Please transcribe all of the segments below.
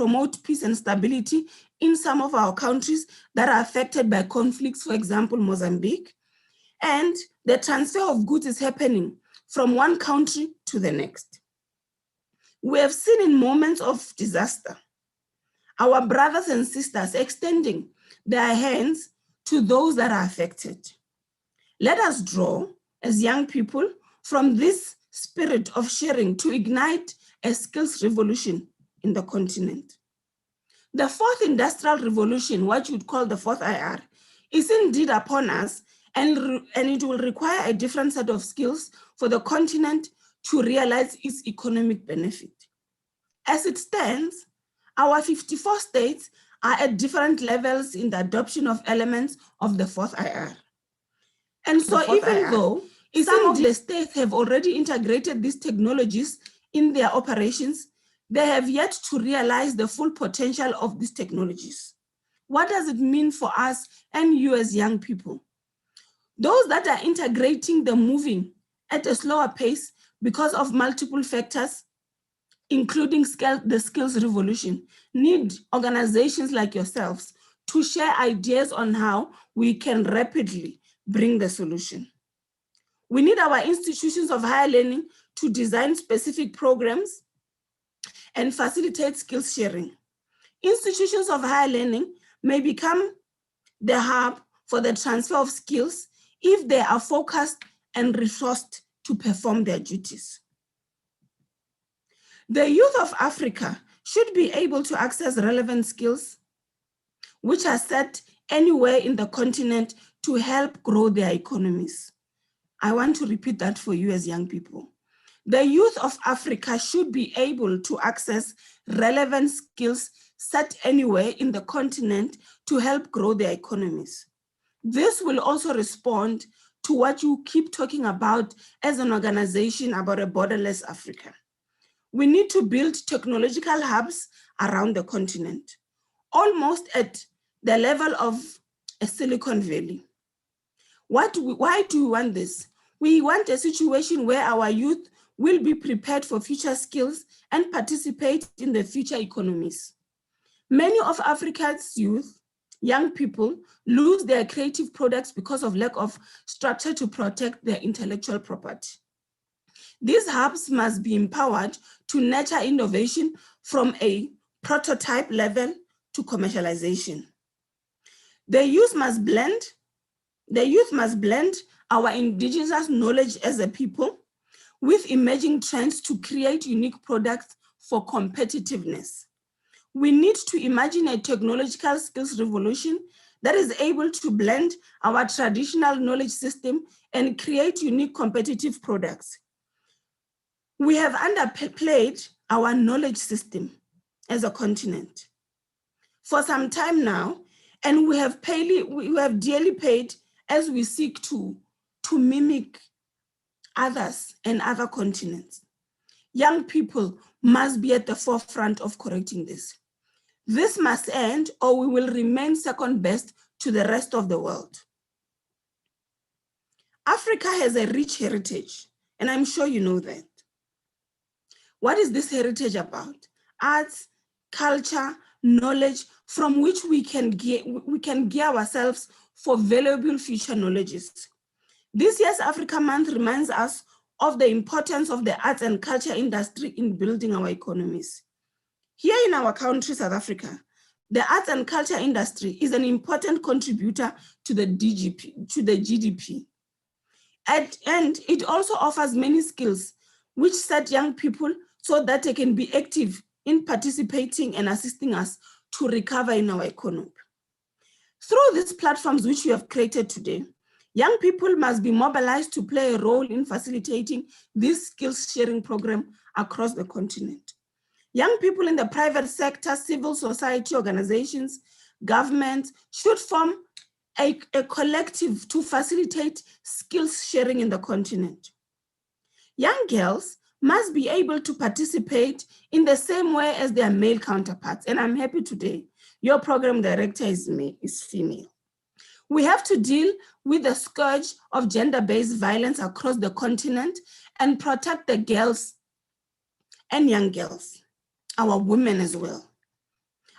promote peace and stability in some of our countries that are affected by conflicts, for example, Mozambique. And the transfer of goods is happening from one country to the next. We have seen in moments of disaster, our brothers and sisters extending their hands to those that are affected. Let us draw, as young people, from this spirit of sharing to ignite a skills revolution in the continent. The fourth industrial revolution, what you'd call the fourth IR, is indeed upon us, and it will require a different set of skills for the continent to realize its economic benefit. As it stands, our 54 states are at different levels in the adoption of elements of the fourth IR. And so even though some of the states have already integrated these technologies in their operations, they have yet to realize the full potential of these technologies. What does it mean for us and you as young people? Those that are integrating the moving at a slower pace because of multiple factors, including the skills revolution, need organizations like yourselves to share ideas on how we can rapidly bring the solution. We need our institutions of higher learning to design specific programs and facilitate skills sharing. Institutions of higher learning may become the hub for the transfer of skills if they are focused and resourced to perform their duties. The youth of Africa should be able to access relevant skills which are set anywhere in the continent to help grow their economies. I want to repeat that for you as young people. The youth of Africa should be able to access relevant skills set anywhere in the continent to help grow their economies. This will also respond to what you keep talking about as an organization about a borderless Africa. We need to build technological hubs around the continent, almost at the level of a Silicon Valley. Why do we want this? We want a situation where our youth will be prepared for future skills and participate in the future economies. Many of Africa's youth, young people, lose their creative products because of lack of structure to protect their intellectual property. These hubs must be empowered to nurture innovation from a prototype level to commercialization. The youth must blend our indigenous knowledge as a people with emerging trends to create unique products for competitiveness. We need to imagine a technological skills revolution that is able to blend our traditional knowledge system and create unique competitive products. We have underplayed our knowledge system as a continent for some time now, and we have dearly paid as we seek to mimic others and other continents. Young people must be at the forefront of correcting this. This must end, or we will remain second best to the rest of the world. Africa has a rich heritage, and I'm sure you know that. What is this heritage about? Arts, culture, knowledge, from which we can gear ourselves for valuable future knowledges. This year's Africa Month reminds us of the importance of the arts and culture industry in building our economies. Here in our country, South Africa, the arts and culture industry is an important contributor to the GDP. And it also offers many skills which set young people so that they can be active in participating and assisting us to recover in our economy. Through these platforms which we have created today, young people must be mobilized to play a role in facilitating this skills sharing program across the continent. Young people in the private sector, civil society organizations, governments should form a collective to facilitate skills sharing in the continent. Young girls must be able to participate in the same way as their male counterparts. And I'm happy today, your program director is female. We have to deal with the scourge of gender-based violence across the continent and protect the girls and young girls, our women as well.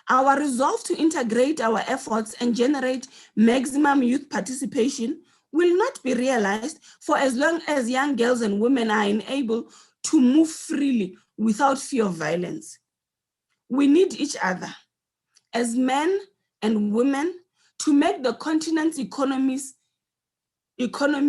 Our resolve to integrate our efforts and generate maximum youth participation will not be realized for as long as young girls and women are enabled to move freely without fear of violence. We need each other as men and women to make the continent's economy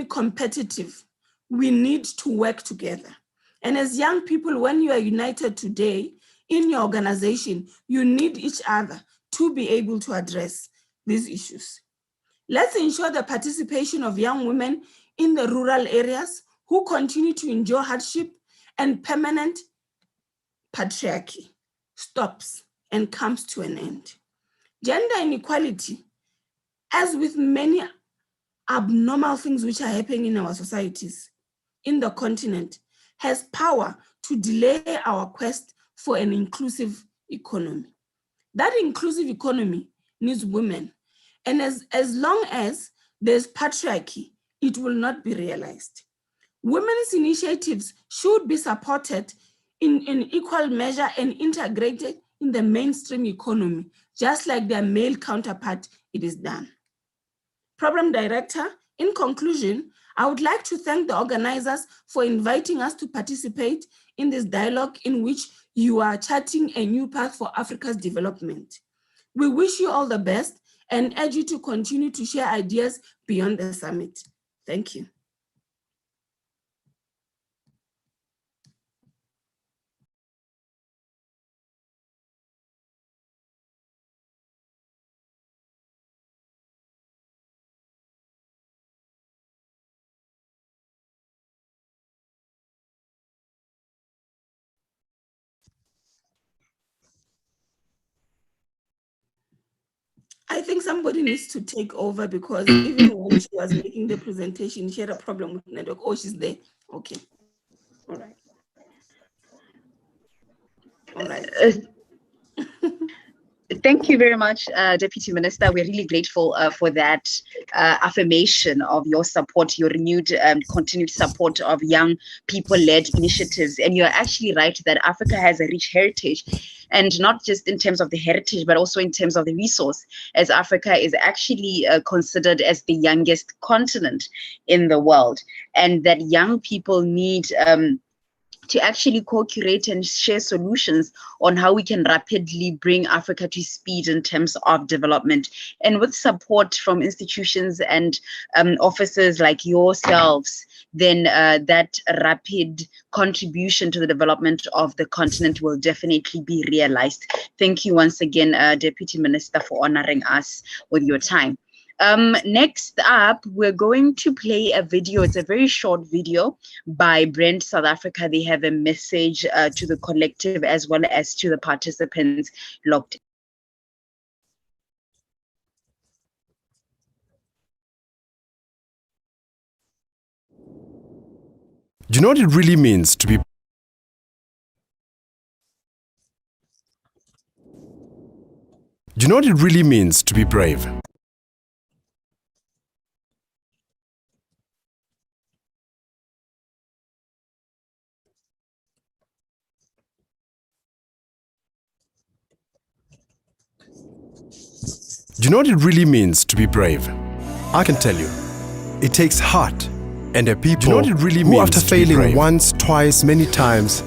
competitive. We need to work together. And as young people, when you are united today in your organization, you need each other to be able to address these issues. Let's ensure the participation of young women in the rural areas who continue to endure hardship and permanent patriarchy stops and comes to an end. Gender inequality, as with many abnormal things which are happening in our societies, in the continent, has power to delay our quest for an inclusive economy. That inclusive economy needs women. And as long as there's patriarchy, it will not be realized. Women's initiatives should be supported in equal measure and integrated in the mainstream economy, just like their male counterpart, it is done. Program Director, in conclusion, I would like to thank the organizers for inviting us to participate in this dialogue in which you are charting a new path for Africa's development. We wish you all the best and urge you to continue to share ideas beyond the summit. Thank you. I think somebody needs to take over because even when she was making the presentation, she had a problem with network. Oh, she's there. Okay. All right. All right. Thank you very much, Deputy Minister. We're really grateful for that affirmation of your support, your renewed continued support of young people-led initiatives. And you're actually right that Africa has a rich heritage, and not just in terms of the heritage, but also in terms of the resource, as Africa is actually considered as the youngest continent in the world, and that young people need to actually co-curate and share solutions on how we can rapidly bring Africa to speed in terms of development. And with support from institutions and officers like yourselves, then that rapid contribution to the development of the continent will definitely be realized. Thank you once again, Deputy Minister, for honoring us with your time. Next up, we're going to play a video. It's a very short video by Brand South Africa. They have a message to the collective as well as to the participants logged in. Do you know what it really means to be Do you know what it really means to be brave? Do you know what it really means to be brave? I can tell you, it takes heart and a people. Do you know what it really means after failing once, twice, many times,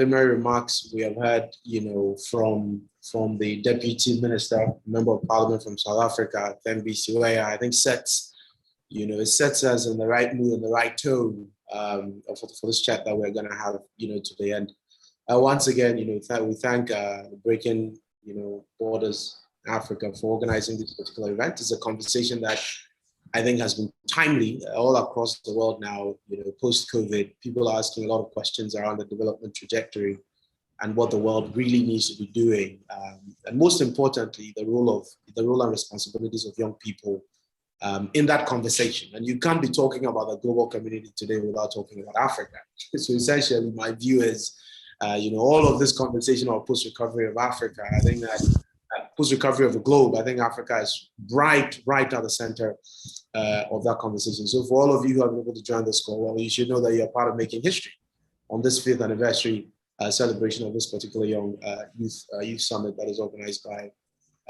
preliminary remarks we have heard, from the Deputy Minister, Member of Parliament from South Africa, Thembi Siweya, I think sets us in the right mood and the right tone for this chat that we're going to have, today. And once again, we thank Breaking, Borders Africa for organizing this particular event. It's a conversation that I think has been timely all across the world now, post-COVID. People are asking a lot of questions around the development trajectory and what the world really needs to be doing. And most importantly, the role and responsibilities of young people in that conversation. And you can't be talking about the global community today without talking about Africa. So essentially, my view is, all of this conversation about post-recovery of Africa, I think that post-recovery of the globe, I think Africa is right at the center of that conversation. So for all of you who have been able to join this call, well, you should know that you're part of making history on this 5th anniversary celebration of this particular young youth summit that is organized by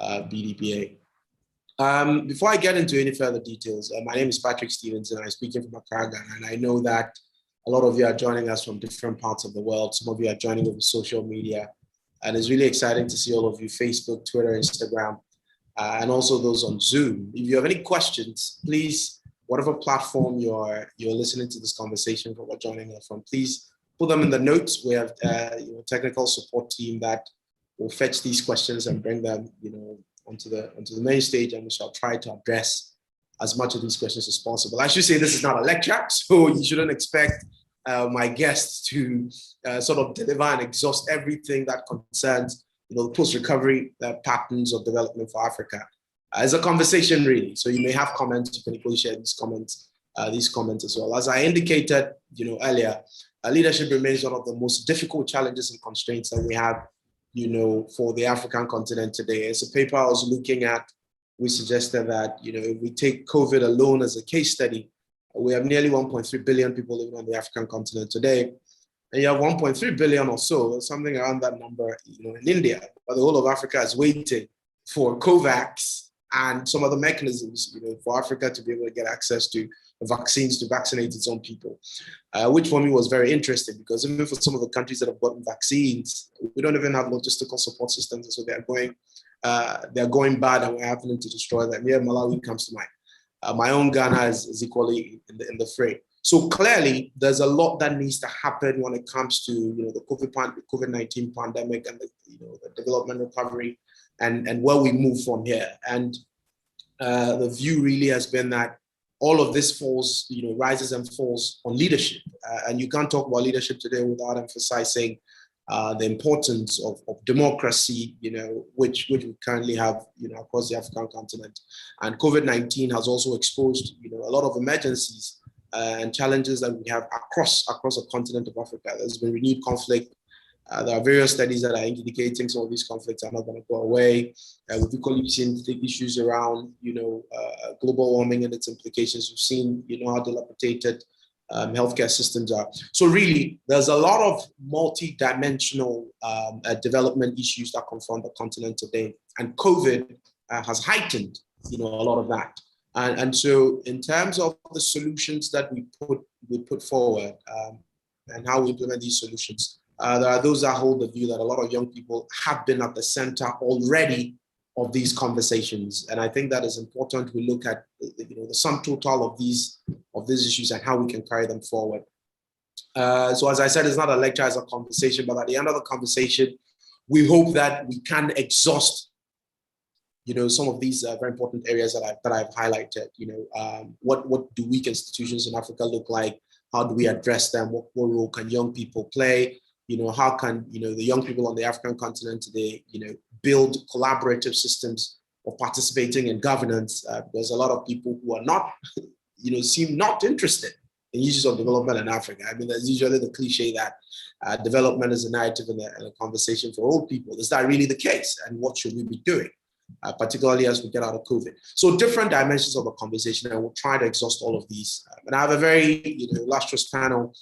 BDPA. Before I get into any further details, my name is Patrick Stevens and I'm speaking from Accra, Ghana, and I know that a lot of you are joining us from different parts of the world. Some of you are joining over social media, and it's really exciting to see all of you, Facebook, Twitter, Instagram, and also those on Zoom. If you have any questions, please, whatever platform you're listening to this conversation from or joining us from, please put them in the notes. We have a technical support team that will fetch these questions and bring them, onto the main stage, and we shall try to address as much of these questions as possible. I should say this is not a lecture, so you shouldn't expect my guests to sort of deliver and exhaust everything that concerns, the post-recovery patterns of development for Africa. It's a conversation, really. So you may have comments. You can equally share these comments as well. As I indicated, earlier, leadership remains one of the most difficult challenges and constraints that we have, for the African continent today. It's a paper I was looking at. We suggested that, if we take COVID alone as a case study, we have nearly 1.3 billion people living on the African continent today. And you have 1.3 billion or so, something around that number, in India. But the whole of Africa is waiting for COVAX and some other mechanisms, for Africa to be able to get access to vaccines to vaccinate its own people, which for me was very interesting, because even for some of the countries that have gotten vaccines, we don't even have logistical support systems, and so they're going bad, and we're having to destroy them. Here, Malawi comes to mind. My own Ghana is equally in the fray. So clearly, there's a lot that needs to happen when it comes to the COVID-19 pandemic and the development recovery and where we move from here. And the view really has been that all of this falls, rises and falls on leadership. And you can't talk about leadership today without emphasizing the importance of democracy, which we currently have, across the African continent. And COVID-19 has also exposed, a lot of emergencies and challenges that we have across the continent of Africa. There's been renewed conflict. There are various studies that are indicating some of these conflicts are not going to go away. We've equally seen issues around, global warming and its implications. We've seen, how dilapidated healthcare systems are. So really, there's a lot of multi-dimensional development issues that confront the continent today. And COVID has heightened, a lot of that. And so in terms of the solutions that we put forward and how we implement these solutions, there are those that hold the view that a lot of young people have been at the center already of these conversations. And I think that is important. We look at the sum total of these issues and how we can carry them forward. So as I said, it's not a lecture, it's a conversation, but at the end of the conversation, we hope that we can exhaust some of these very important areas that I've highlighted. What do weak institutions in Africa look like? How do we address them? What role can young people play? How can the young people on the African continent today build collaborative systems of participating in governance? Because a lot of people who are not seem not interested in issues of development in Africa. I mean, there's usually the cliche that development is a narrative and a conversation for old people. Is that really the case? And what should we be doing? Particularly as we get out of COVID. So different dimensions of the conversation, and we'll try to exhaust all of these. And I have a very illustrious panel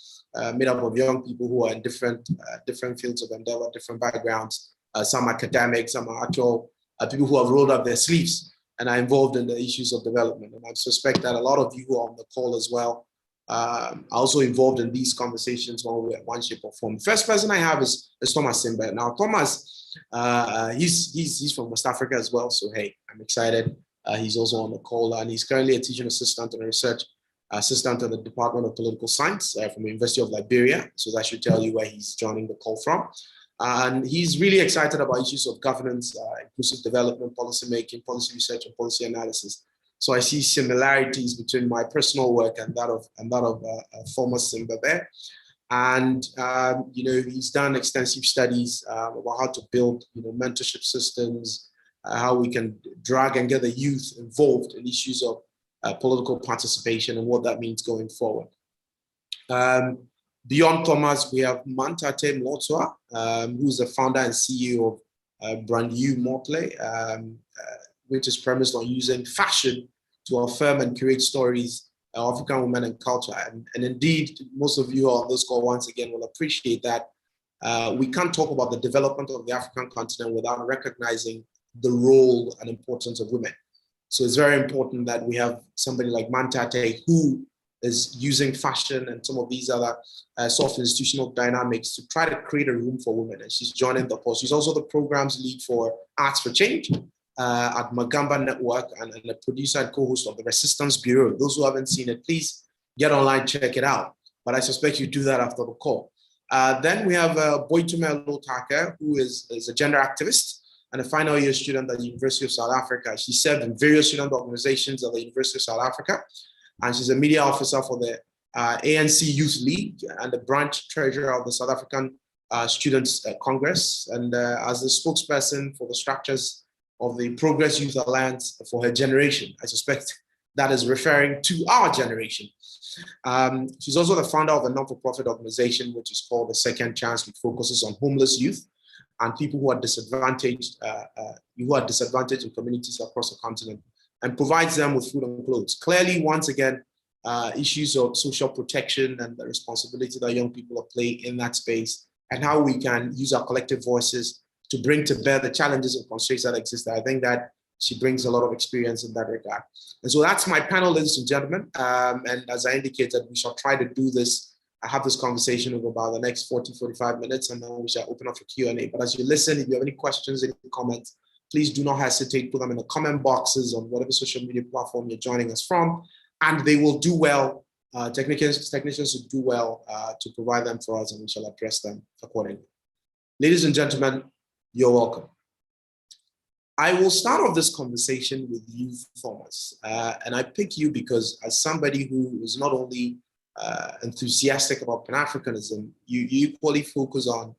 made up of young people who are in different fields of endeavor, different backgrounds, some academics, some are actual people who have rolled up their sleeves and are involved in the issues of development. And I suspect that a lot of you who are on the call as well also involved in these conversations one shape or form. First person I have is Thomas Simba. Now, Thomas, he's from West Africa as well. So, hey, I'm excited. He's also on the call, and he's currently a teaching assistant and a research assistant at the Department of Political Science from the University of Liberia. So that should tell you where he's joining the call from. And he's really excited about issues of governance, inclusive development, policy making, policy research, and policy analysis. So I see similarities between my personal work and that of former Simba there. And he's done extensive studies about how to build mentorship systems, how we can drag and get the youth involved in issues of political participation and what that means going forward. Beyond Thomas, we have Mantate Mlotwa, who's the founder and CEO of Brand New Motley, which is premised on using fashion to affirm and create stories of African women and culture. And indeed, most of you on this call once again will appreciate that we can't talk about the development of the African continent without recognizing the role and importance of women. So it's very important that we have somebody like Mantate who is using fashion and some of these other soft institutional dynamics to try to create a room for women. And she's joining the call. She's also the programs lead for Arts for Change at Magamba Network and a producer and co-host of the Resistance Bureau. Those who haven't seen it, please get online, check it out. But I suspect you do that after the call. Then we have Boitume Lotake, who is a gender activist and a final year student at the University of South Africa. She served in various student organizations at the University of South Africa, and she's a media officer for the ANC Youth League and the branch treasurer of the South African Students Congress, and as the spokesperson for the structures of the Progress Youth Alliance for her generation. I suspect that is referring to our generation. She's also the founder of a non-for-profit organization, which is called The Second Chance, which focuses on homeless youth and people who are disadvantaged in communities across the continent, and provides them with food and clothes. Clearly, once again, issues of social protection and the responsibility that young people play in that space, and how we can use our collective voices to bring to bear the challenges and constraints that exist. I think that she brings a lot of experience in that regard. And so that's my panel, ladies and gentlemen. And as I indicated, we shall try to do this. I have this conversation over about the next 40, 45 minutes, and then we shall open up for Q&A. But as you listen, if you have any questions, any comments, please do not hesitate, put them in the comment boxes on whatever social media platform you're joining us from, and they will do well. Technicians will do well to provide them for us, and we shall address them accordingly. Ladies and gentlemen, you're welcome. I will start off this conversation with you, Thomas, and I pick you because as somebody who is not only enthusiastic about Pan-Africanism, you equally focus on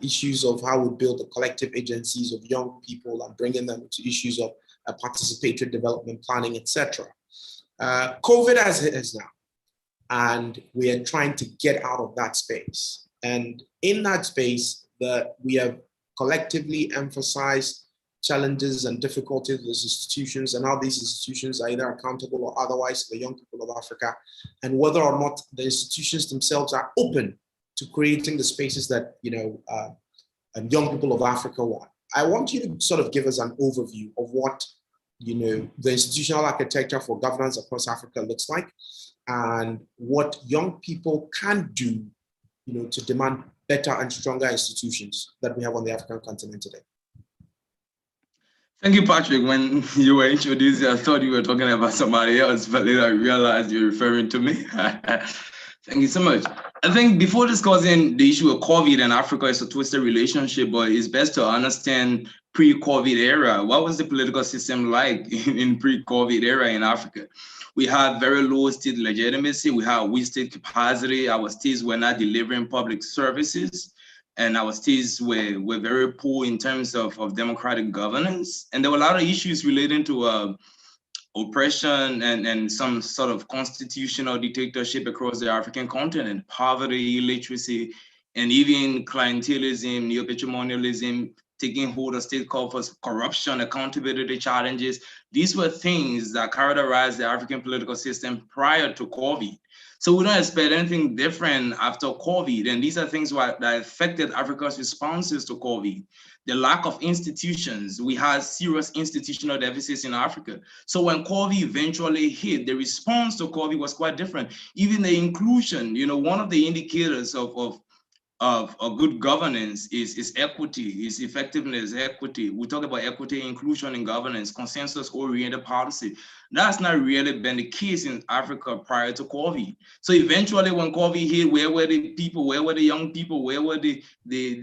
issues of how we build the collective agencies of young people and bringing them to issues of participatory development planning, etc. COVID has hit us now, and we are trying to get out of that space. And in that space, we have collectively emphasized challenges and difficulties of these institutions and how these institutions are either accountable or otherwise to the young people of Africa, and whether or not the institutions themselves are open to creating the spaces that young people of Africa want. I want you to sort of give us an overview of what the institutional architecture for governance across Africa looks like, and what young people can do, to demand better and stronger institutions that we have on the African continent today. Thank you, Patrick. When you were introduced, I thought you were talking about somebody else, but later I realized you're referring to me. Thank you so much. I think before discussing the issue of COVID and Africa, is a twisted relationship, but it's best to understand pre-COVID era. What was the political system like in pre-COVID era in Africa? We had very low state legitimacy. We had weak state capacity. Our states were not delivering public services. And our states were very poor in terms of democratic governance. And there were a lot of issues relating to oppression and some sort of constitutional dictatorship across the African continent, poverty, illiteracy, and even clientelism, neo-patrimonialism, taking hold of state coffers, corruption, accountability challenges. These were things that characterized the African political system prior to COVID. So we don't expect anything different after COVID. And these are things that affected Africa's responses to COVID. The lack of institutions. We had serious institutional deficits in Africa. So when COVID eventually hit, the response to COVID was quite different. Even the inclusion, one of the indicators of a good governance is equity, is effectiveness, equity. We talk about equity, inclusion in governance, consensus-oriented policy. That's not really been the case in Africa prior to COVID. So eventually when COVID hit, where were the people, where were the young people, where were the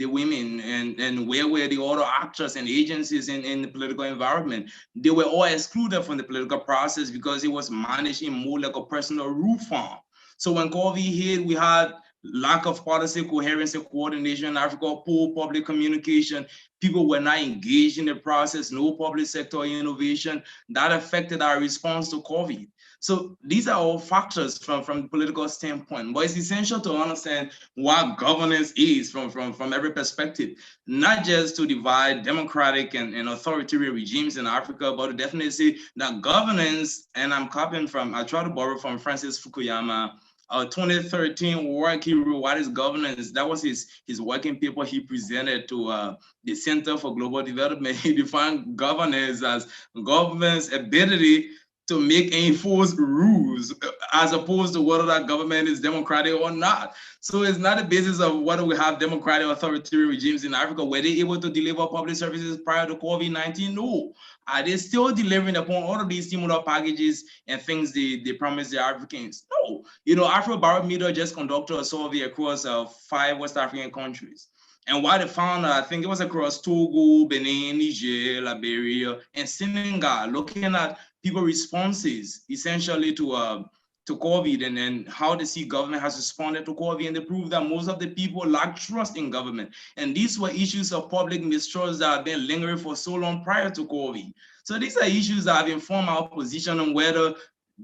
women, and where were the other actors and agencies in the political environment? They were all excluded from the political process because it was managed in more like a personal rule form. So when COVID hit, we had lack of policy coherence and coordination in Africa, poor public communication. People were not engaged in the process, no public sector innovation. That affected our response to COVID. So these are all factors from the political standpoint, but it's essential to understand what governance is from every perspective, not just to divide democratic and authoritarian regimes in Africa, but to definitely say that governance, and I try to borrow from Francis Fukuyama, 2013 work he wrote, What is Governance? That was his working paper he presented to the Center for Global Development. He defined governance as government's ability to make and enforce rules, as opposed to whether that government is democratic or not. So it's not a basis of whether we have democratic authoritarian regimes in Africa. Were they able to deliver public services prior to COVID-19? No. Are they still delivering upon all of these stimulus packages and things they promised the Africans? No. Afrobarometer just conducted a survey across 5 West African countries. And what they found, I think it was across Togo, Benin, Niger, Liberia, and Senegal, looking at people's responses essentially to COVID and how they see government has responded to COVID, and they proved that most of the people lack trust in government. And these were issues of public mistrust that have been lingering for so long prior to COVID. So these are issues that have informed our position on whether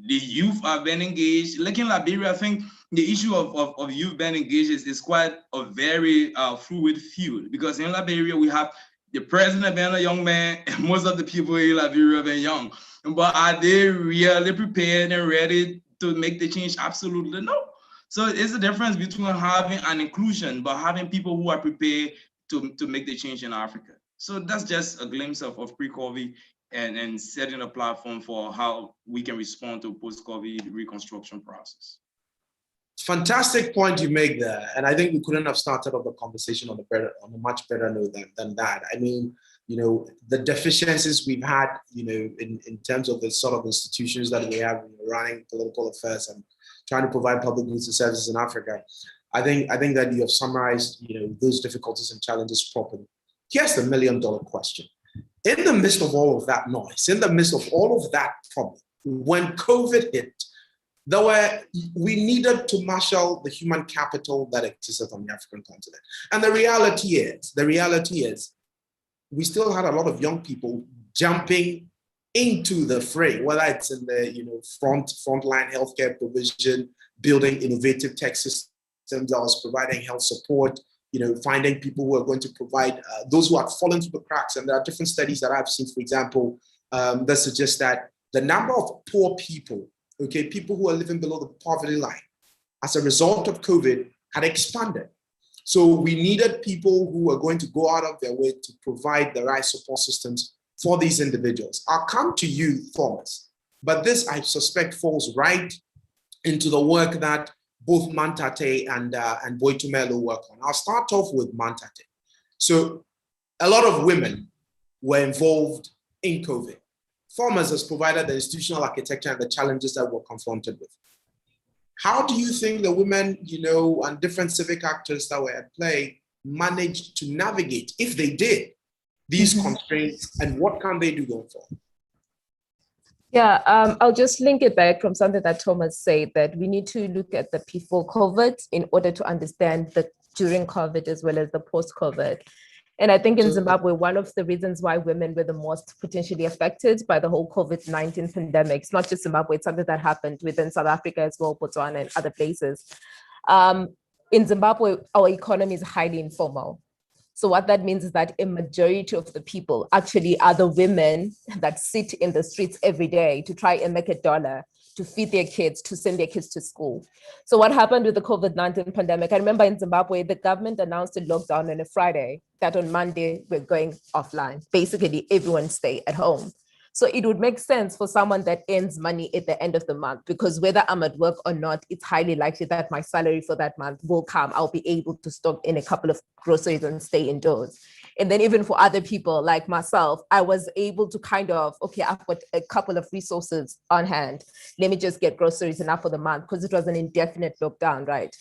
the youth have been engaged. Like in Liberia, I think the issue of youth being engaged is quite a very fluid field, because in Liberia, we have the president being a young man, and most of the people in Liberia being young. But are they really prepared and ready to make the change? Absolutely no. So it's a difference between having an inclusion, but having people who are prepared to make the change in Africa. So that's just a glimpse of pre-COVID and setting a platform for how we can respond to post-COVID reconstruction process. Fantastic point you make there. And I think we couldn't have started off the conversation on a much better note than that. I mean, the deficiencies we've had, in terms of the sort of institutions that we have running political affairs and trying to provide public goods and services in Africa. I think that you have summarized, those difficulties and challenges properly. Here's the $1 million question. In the midst of all of that noise, in the midst of all of that problem, when COVID hit, we needed to marshal the human capital that existed on the African continent. And the reality is, we still had a lot of young people jumping into the fray, whether it's in the frontline healthcare provision, building innovative tech systems that was providing health support, finding people who are going to provide those who have fallen through the cracks. And there are different studies that I've seen, for example, that suggest that the number of poor people, people who are living below the poverty line as a result of COVID had expanded. So we needed people who were going to go out of their way to provide the right support systems for these individuals. I'll come to you, Thomas, but this, I suspect, falls right into the work that both Mantate and Boitumelo work on. I'll start off with Mantate. So a lot of women were involved in COVID. Thomas has provided the institutional architecture and the challenges that we're confronted with. How do you think the women, and different civic actors that were at play managed to navigate, if they did, these constraints, and what can they do going forward? Yeah, I'll just link it back from something that Thomas said, that we need to look at the before COVID in order to understand the during COVID as well as the post-COVID. And I think in Zimbabwe, one of the reasons why women were the most potentially affected by the whole COVID-19 pandemic, it's not just Zimbabwe, it's something that happened within South Africa as well, Botswana and other places. In Zimbabwe, our economy is highly informal. So what that means is that a majority of the people actually are the women that sit in the streets every day to try and make $1 to feed their kids, to send their kids to school. So what happened with the COVID-19 pandemic? I remember in Zimbabwe, the government announced a lockdown on a Friday, that on Monday, we're going offline. Basically, everyone stay at home. So it would make sense for someone that earns money at the end of the month, because whether I'm at work or not, it's highly likely that my salary for that month will come. I'll be able to stock in a couple of groceries and stay indoors. And then even for other people like myself, I was able to kind of, okay, I've got a couple of resources on hand. Let me just get groceries enough for the month, because it was an indefinite lockdown, right?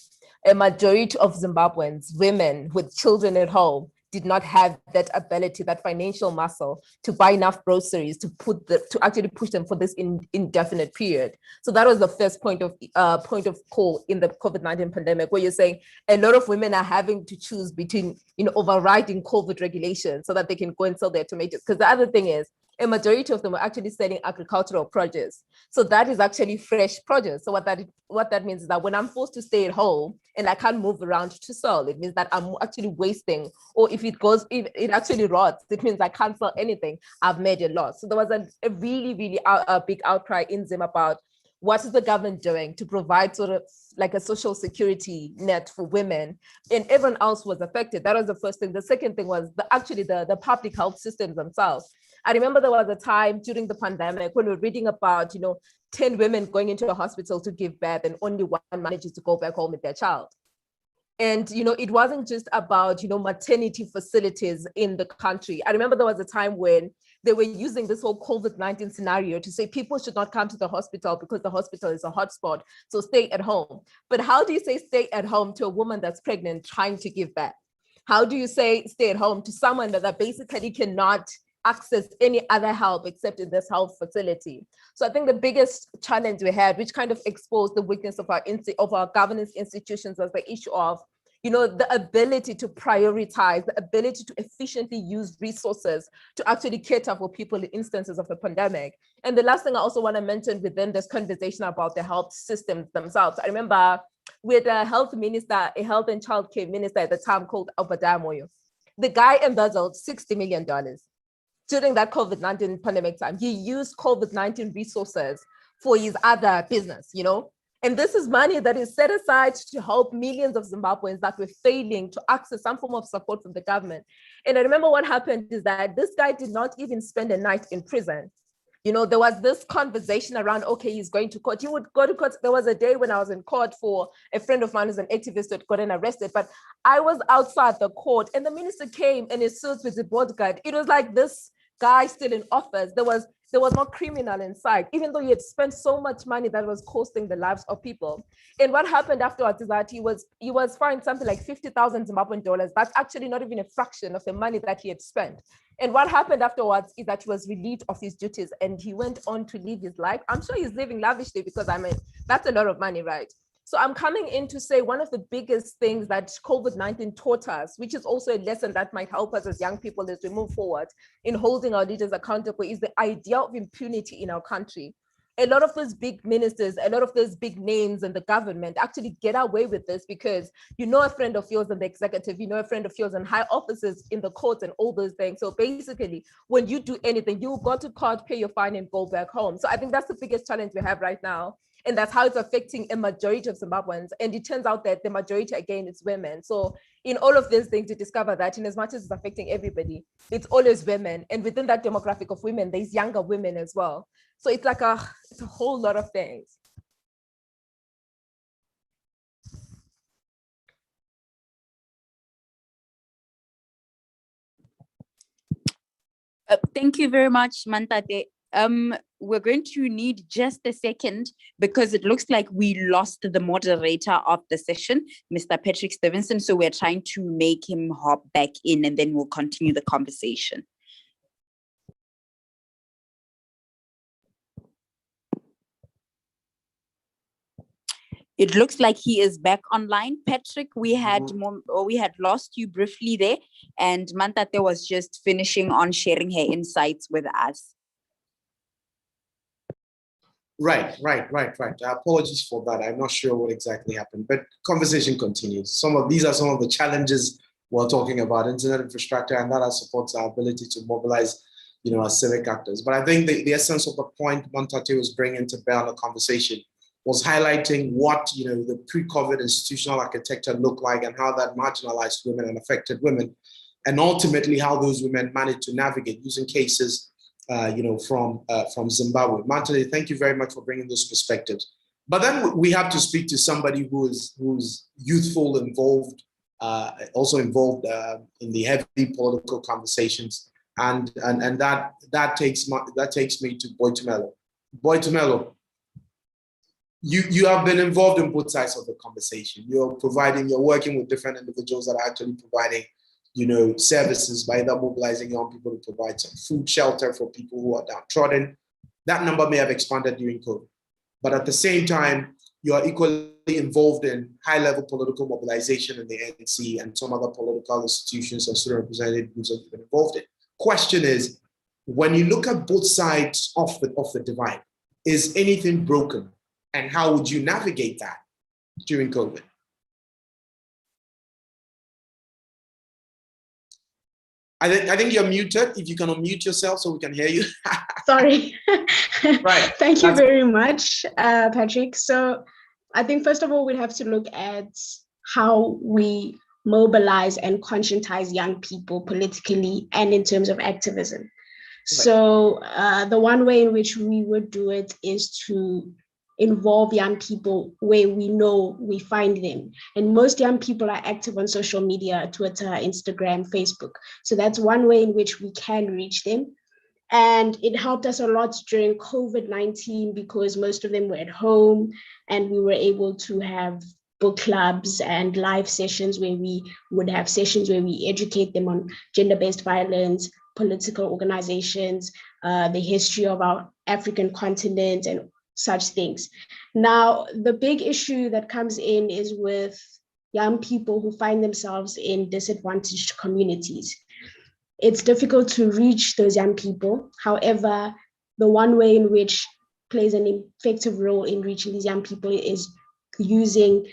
A majority of Zimbabweans, women with children at home, did not have that ability, that financial muscle to buy enough groceries to actually push them for this indefinite period. So that was the first point of call in the COVID-19 pandemic, where you're saying a lot of women are having to choose between, overriding COVID regulations so that they can go and sell their tomatoes. Because the other thing is, a majority of them are actually selling agricultural produce. So that is actually fresh produce. So what that means is that when I'm forced to stay at home and I can't move around to sell, it means that I'm actually wasting, or if it actually rots, it means I can't sell anything. I've made a loss. So there was a really, really big outcry in Zim about what is the government doing to provide sort of like a social security net for women, and everyone else was affected. That was the first thing. The second thing was the public health systems themselves. I remember there was a time during the pandemic when we were reading about, 10 women going into a hospital to give birth and only one manages to go back home with their child. And, it wasn't just about, maternity facilities in the country. I remember there was a time when they were using this whole COVID-19 scenario to say people should not come to the hospital because the hospital is a hotspot, so stay at home. But how do you say stay at home to a woman that's pregnant trying to give birth? How do you say stay at home to someone that basically cannot access any other help except in this health facility? So I think the biggest challenge we had, which kind of exposed the weakness of our governance institutions, was the issue of, the ability to prioritize, the ability to efficiently use resources to actually cater for people in instances of the pandemic. And the last thing I also want to mention within this conversation about the health systems themselves, I remember with a health minister, a health and childcare minister at the time called Obadiah Moyo. The guy embezzled $60 million. During that COVID-19 pandemic time, he used COVID-19 resources for his other business, And this is money that is set aside to help millions of Zimbabweans that were failing to access some form of support from the government. And I remember what happened is that this guy did not even spend a night in prison. There was this conversation around, okay, he's going to court. He would go to court. There was a day when I was in court for a friend of mine who's an activist that got arrested, but I was outside the court and the minister came in his suit with the bodyguard. It was like this guy still in office. There was no criminal inside, even though he had spent so much money that was costing the lives of people. And what happened afterwards is that he was fined something like 50,000 Zimbabwean dollars. That's actually not even a fraction of the money that he had spent. And what happened afterwards is that he was relieved of his duties and he went on to live his life. I'm sure he's living lavishly because that's a lot of money, right? So I'm coming in to say one of the biggest things that COVID-19 taught us, which is also a lesson that might help us as young people as we move forward in holding our leaders accountable, is the idea of impunity in our country. A lot of those big ministers, a lot of those big names in the government actually get away with this because a friend of yours in the executive, a friend of yours in high offices in the courts and all those things. So basically, when you do anything, you go to court, pay your fine and go back home. So I think that's the biggest challenge we have right now. And that's how it's affecting a majority of Zimbabweans. And it turns out that the majority, again, is women. So in all of these things, you discover that in as much as it's affecting everybody, it's always women. And within that demographic of women, there's younger women as well. So it's like it's a whole lot of things. Thank you very much, Mantate. We're going to need just a second because it looks like we lost the moderator of the session, Mr. Patrick Stevenson. So we're trying to make him hop back in and then we'll continue the conversation. It looks like he is back online. Patrick, we had lost you briefly there, and Mantate was just finishing on sharing her insights with us. Right. Apologies for that. I'm not sure what exactly happened, but conversation continues. These are some of the challenges we're talking about: internet infrastructure, and that supports our ability to mobilize as civic actors. But I think the essence of the point Montate was bringing to bear on the conversation was highlighting what, the pre-COVID institutional architecture looked like and how that marginalized women and affected women, and ultimately how those women managed to navigate using cases, from Zimbabwe. Montate, thank you very much for bringing those perspectives. But then we have to speak to somebody who's youthful, involved, also involved in the heavy political conversations, and that takes me to Boitumelo. Boitumelo, you have been involved in both sides of the conversation. You're working with different individuals that are actually providing, services by either mobilizing young people to provide some food, shelter for people who are downtrodden. That number may have expanded during COVID. But at the same time, you are equally involved in high-level political mobilization in the ANC and some other political institutions and student representative groups that you've been involved in. Question is, when you look at both sides of the divide, is anything broken? And how would you navigate that during COVID? I think you're muted. If you can unmute yourself so we can hear you. Sorry. Right. Thank you very much, Patrick. So I think first of all, we'd have to look at how we mobilize and conscientize young people politically and in terms of activism. Right. So the one way in which we would do it is to involve young people where we know we find them. And most young people are active on social media, Twitter, Instagram, Facebook. So that's one way in which we can reach them. And it helped us a lot during COVID-19 because most of them were at home and we were able to have book clubs and live sessions where we would have sessions where we educate them on gender-based violence, political organizations, the history of our African continent and such things. Now, the big issue that comes in is with young people who find themselves in disadvantaged communities. It's difficult to reach those young people. However, the one way in which plays an effective role in reaching these young people is using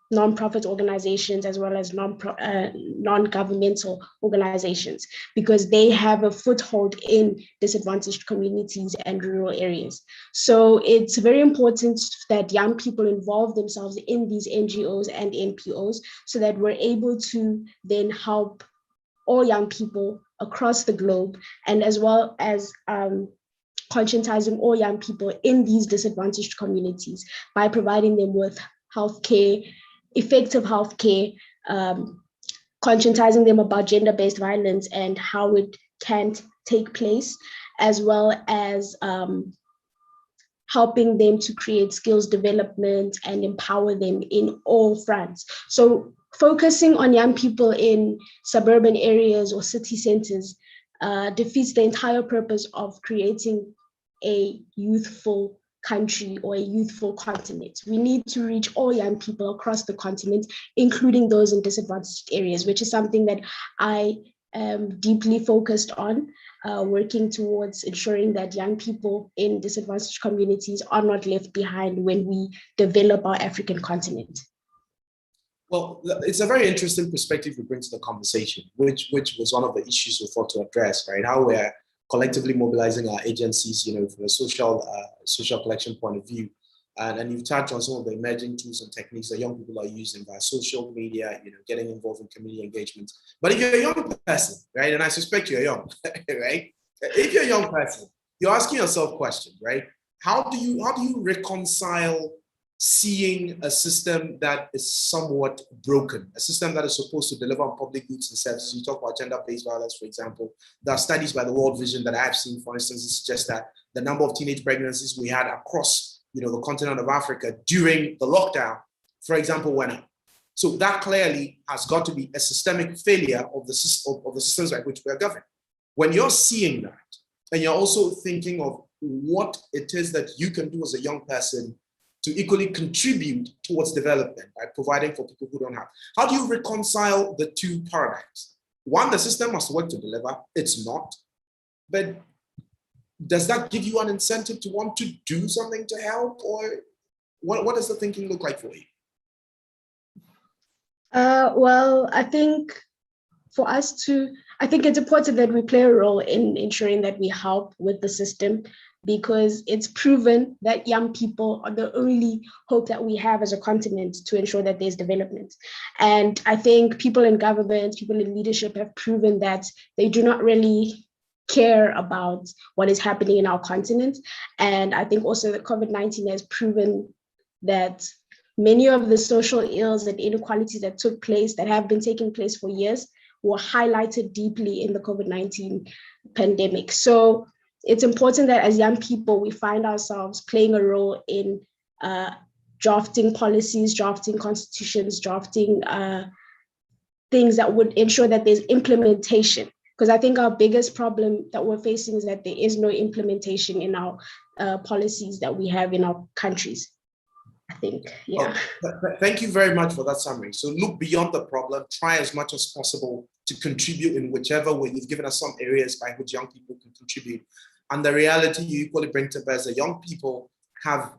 non-profit organizations as well as non-governmental organizations, because they have a foothold in disadvantaged communities and rural areas. So it's very important that young people involve themselves in these NGOs and NPOs so that we're able to then help all young people across the globe, and as well as conscientizing all young people in these disadvantaged communities by providing them with healthcare, effective healthcare, conscientizing them about gender-based violence and how it can take place, as well as helping them to create skills development and empower them in all fronts. So focusing on young people in suburban areas or city centers defeats the entire purpose of creating a youthful country or a youthful continent. We need to reach all young people across the continent, including those in disadvantaged areas, which is something that I am deeply focused on, working towards ensuring that young people in disadvantaged communities are not left behind when we develop our African continent. Well, it's a very interesting perspective you bring to the conversation, which was one of the issues we thought to address, right? How we're collectively mobilizing our agencies, from a social collection point of view. And you've touched on some of the emerging tools and techniques that young people are using via social media, getting involved in community engagement. But if you're a young person, right, and I suspect you're young, right? If you're a young person, you're asking yourself a question, right? How do you reconcile seeing a system that is somewhat broken, a system that is supposed to deliver on public goods and services? You talk about gender-based violence, for example. There are studies by the World Vision that I have seen, for instance, that suggest that the number of teenage pregnancies we had across, the continent of Africa during the lockdown, for example, went up. So that clearly has got to be a systemic failure of the systems by which we are governed. When you're seeing that, and you're also thinking of what it is that you can do as a young person to equally contribute towards development by providing for people who don't have. How do you reconcile the two paradigms? One, the system must work to deliver. It's not. But does that give you an incentive to want to do something to help? Or what does the thinking look like for you? Well, I think for us to, I think it's important that we play a role in ensuring that we help with the system, because it's proven that young people are the only hope that we have as a continent to ensure that there's development. And I think people in government, people in leadership have proven that they do not really care about what is happening in our continent. And I think also that COVID-19 has proven that many of the social ills and inequalities that took place, that have been taking place for years, were highlighted deeply in the COVID-19 pandemic. So it's important that as young people, we find ourselves playing a role in drafting policies, drafting constitutions, drafting things that would ensure that there's implementation. Because I think our biggest problem that we're facing is that there is no implementation in our policies that we have in our countries. I think, yeah. Thank you very much for that summary. So look beyond the problem, try as much as possible to contribute in whichever way. You've given us some areas by which young people can contribute. And the reality you equally bring to bear is that young people have,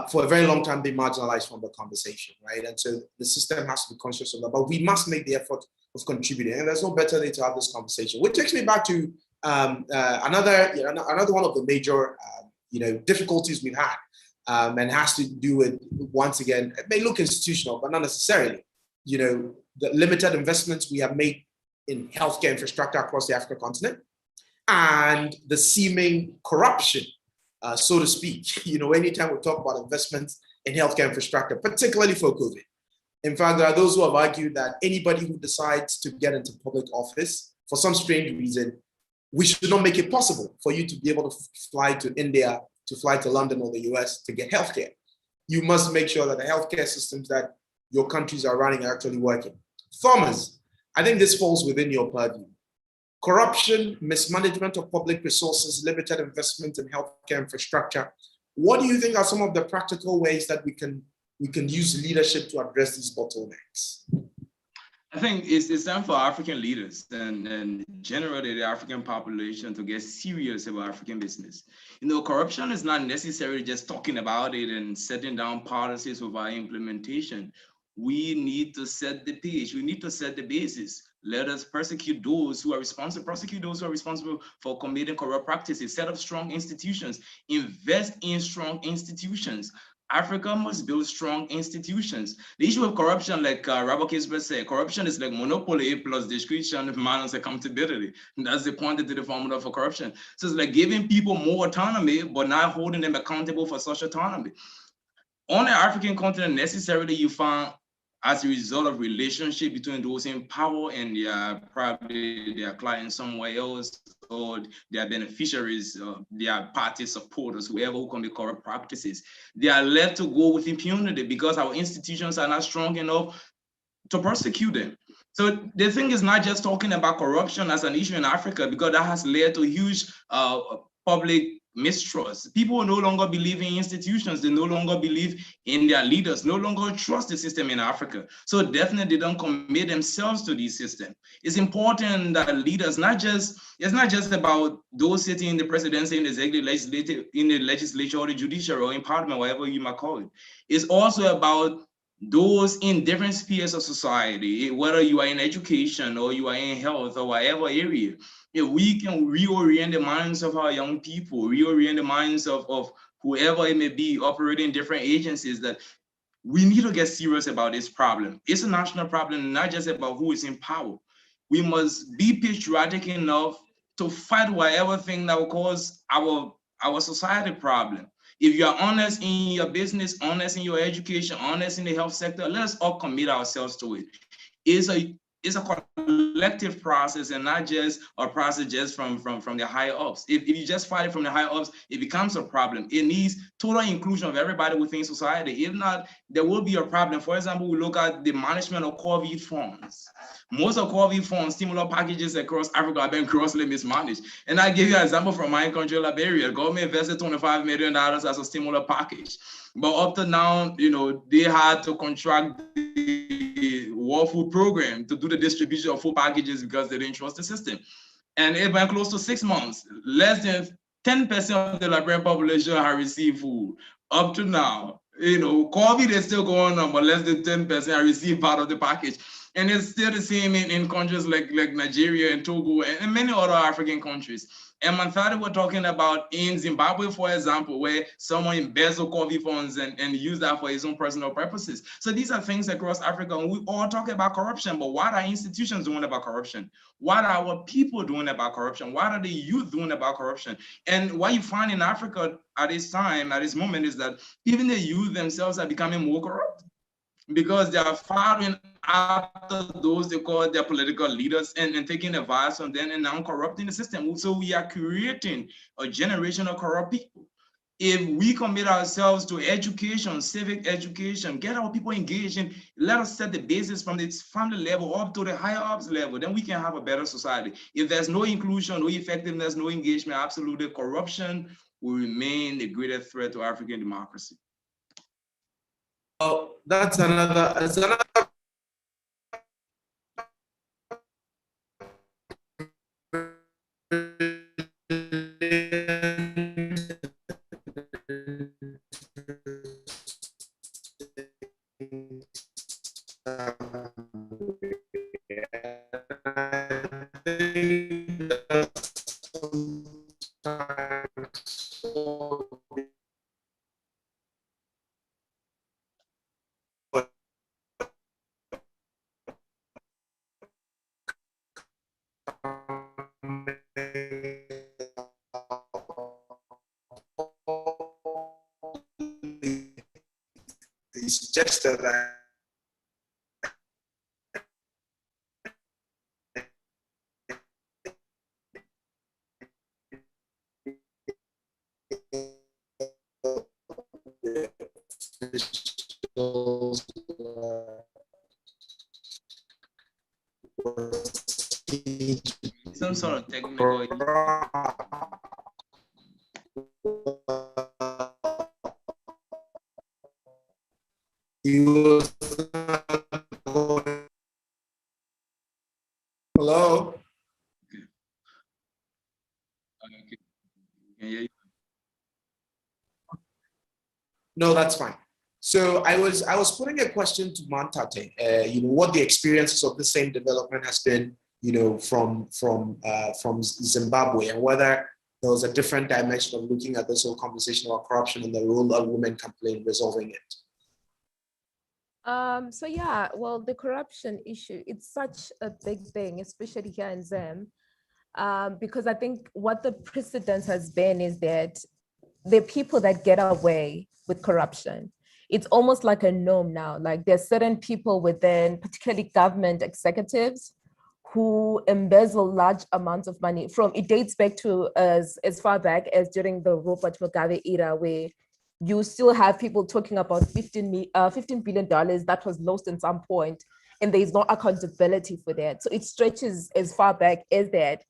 for a very long time, been marginalized from the conversation, right? And so the system has to be conscious of that, but we must make the effort of contributing. And there's no better way to have this conversation, which takes me back to another one of the major difficulties we've had. And has to do with, once again, it may look institutional, but not necessarily, the limited investments we have made in healthcare infrastructure across the African continent, and the seeming corruption, so to speak. Anytime we talk about investments in healthcare infrastructure, particularly for COVID. In fact, there are those who have argued that anybody who decides to get into public office, for some strange reason, we should not make it possible for you to be able to fly to India, to fly to London or the US to get healthcare. You must make sure that the healthcare systems that your countries are running are actually working. Thomas, I think this falls within your purview. Corruption, mismanagement of public resources, limited investment in healthcare infrastructure. What do you think are some of the practical ways that we can use leadership to address these bottlenecks? I think it's time for African leaders and generally the African population to get serious about African business. Corruption is not necessarily just talking about it and setting down policies without implementation. We need to set the page. We need to set the basis. Let us prosecute those who are responsible for committing corrupt practices. Set up strong institutions. Invest in strong institutions. Africa must build strong institutions. The issue of corruption, like Robert Kisbert said, corruption is like monopoly plus discretion minus accountability. And that's the quantitative formula for corruption. So it's like giving people more autonomy, but not holding them accountable for such autonomy. On the African continent, necessarily you find, as a result of relationship between those in power and probably their clients somewhere else, or their beneficiaries, their party supporters, whoever who commit corrupt practices, they are left to go with impunity because our institutions are not strong enough to prosecute them. So the thing is not just talking about corruption as an issue in Africa, because that has led to huge public mistrust. People no longer believe in institutions. They no longer believe in their leaders, no longer trust the system in Africa. So definitely they don't commit themselves to this system. It's important that leaders, it's not just about those sitting in the presidency, in the executive, legislative, in the legislature or the judiciary or in parliament, whatever you might call it. It's also about those in different spheres of society, whether you are in education or you are in health or whatever area. If we can reorient the minds of our young people, reorient the minds of whoever it may be operating in different agencies, that we need to get serious about this problem. It's a national problem, not just about who is in power. We must be patriotic enough to fight whatever thing that will cause our society problem. If you are honest in your business, honest in your education, honest in the health sector, let's all commit ourselves to it. It's a collective process and not just a process just from the higher ups. If you just fight it from the higher ups, it becomes a problem. It needs total inclusion of everybody within society. If not, there will be a problem. For example, we look at the management of COVID funds. Most of COVID funds, stimulus packages across Africa have been grossly mismanaged. And I give you an example from my country, Liberia. The government invested $25 million as a stimulus package. But up to now, they had to contract the World Food Program to do the distribution of food packages because they didn't trust the system. And it went close to 6 months. Less than 10% of the Liberian population have received food. Up to now, COVID is still going on, but less than 10% have received part of the package. And it's still the same in countries like Nigeria and Togo and many other African countries. And Manthari were talking about in Zimbabwe, for example, where someone embezzled COVID funds and used that for his own personal purposes. So these are things across Africa, and we all talk about corruption, but what are institutions doing about corruption? What are our people doing about corruption? What are the youth doing about corruption? And what you find in Africa at this time, at this moment, is that even the youth themselves are becoming more corrupt, because they are following after those they call their political leaders and taking advice from them and now corrupting the system. So we are creating a generation of corrupt people. If we commit ourselves to education, civic education, get our people engaged, and let us set the basis from the family level up to the higher ups level, then we can have a better society. If there's no inclusion, no effectiveness, no engagement, absolutely corruption will remain the greatest threat to African democracy. Oh, that's another. Suggested that Some sort of technical. Hello? Okay. Yeah. No, that's fine. So I was putting a question to Mantate, what the experiences of the same development has been, from Zimbabwe, and whether there was a different dimension of looking at this whole conversation about corruption and the role that women can play in resolving it. So yeah, well, the corruption issue, it's such a big thing, especially here in Zim, because I think what the precedence has been is that the people that get away with corruption, it's almost like a norm now. Like there's certain people within, particularly government executives, who embezzle large amounts of money it dates back to as far back as during the Robert Mugabe era, where you still have people talking about $15 billion that was lost at some point, and there is no accountability for that. So it stretches as far back as that.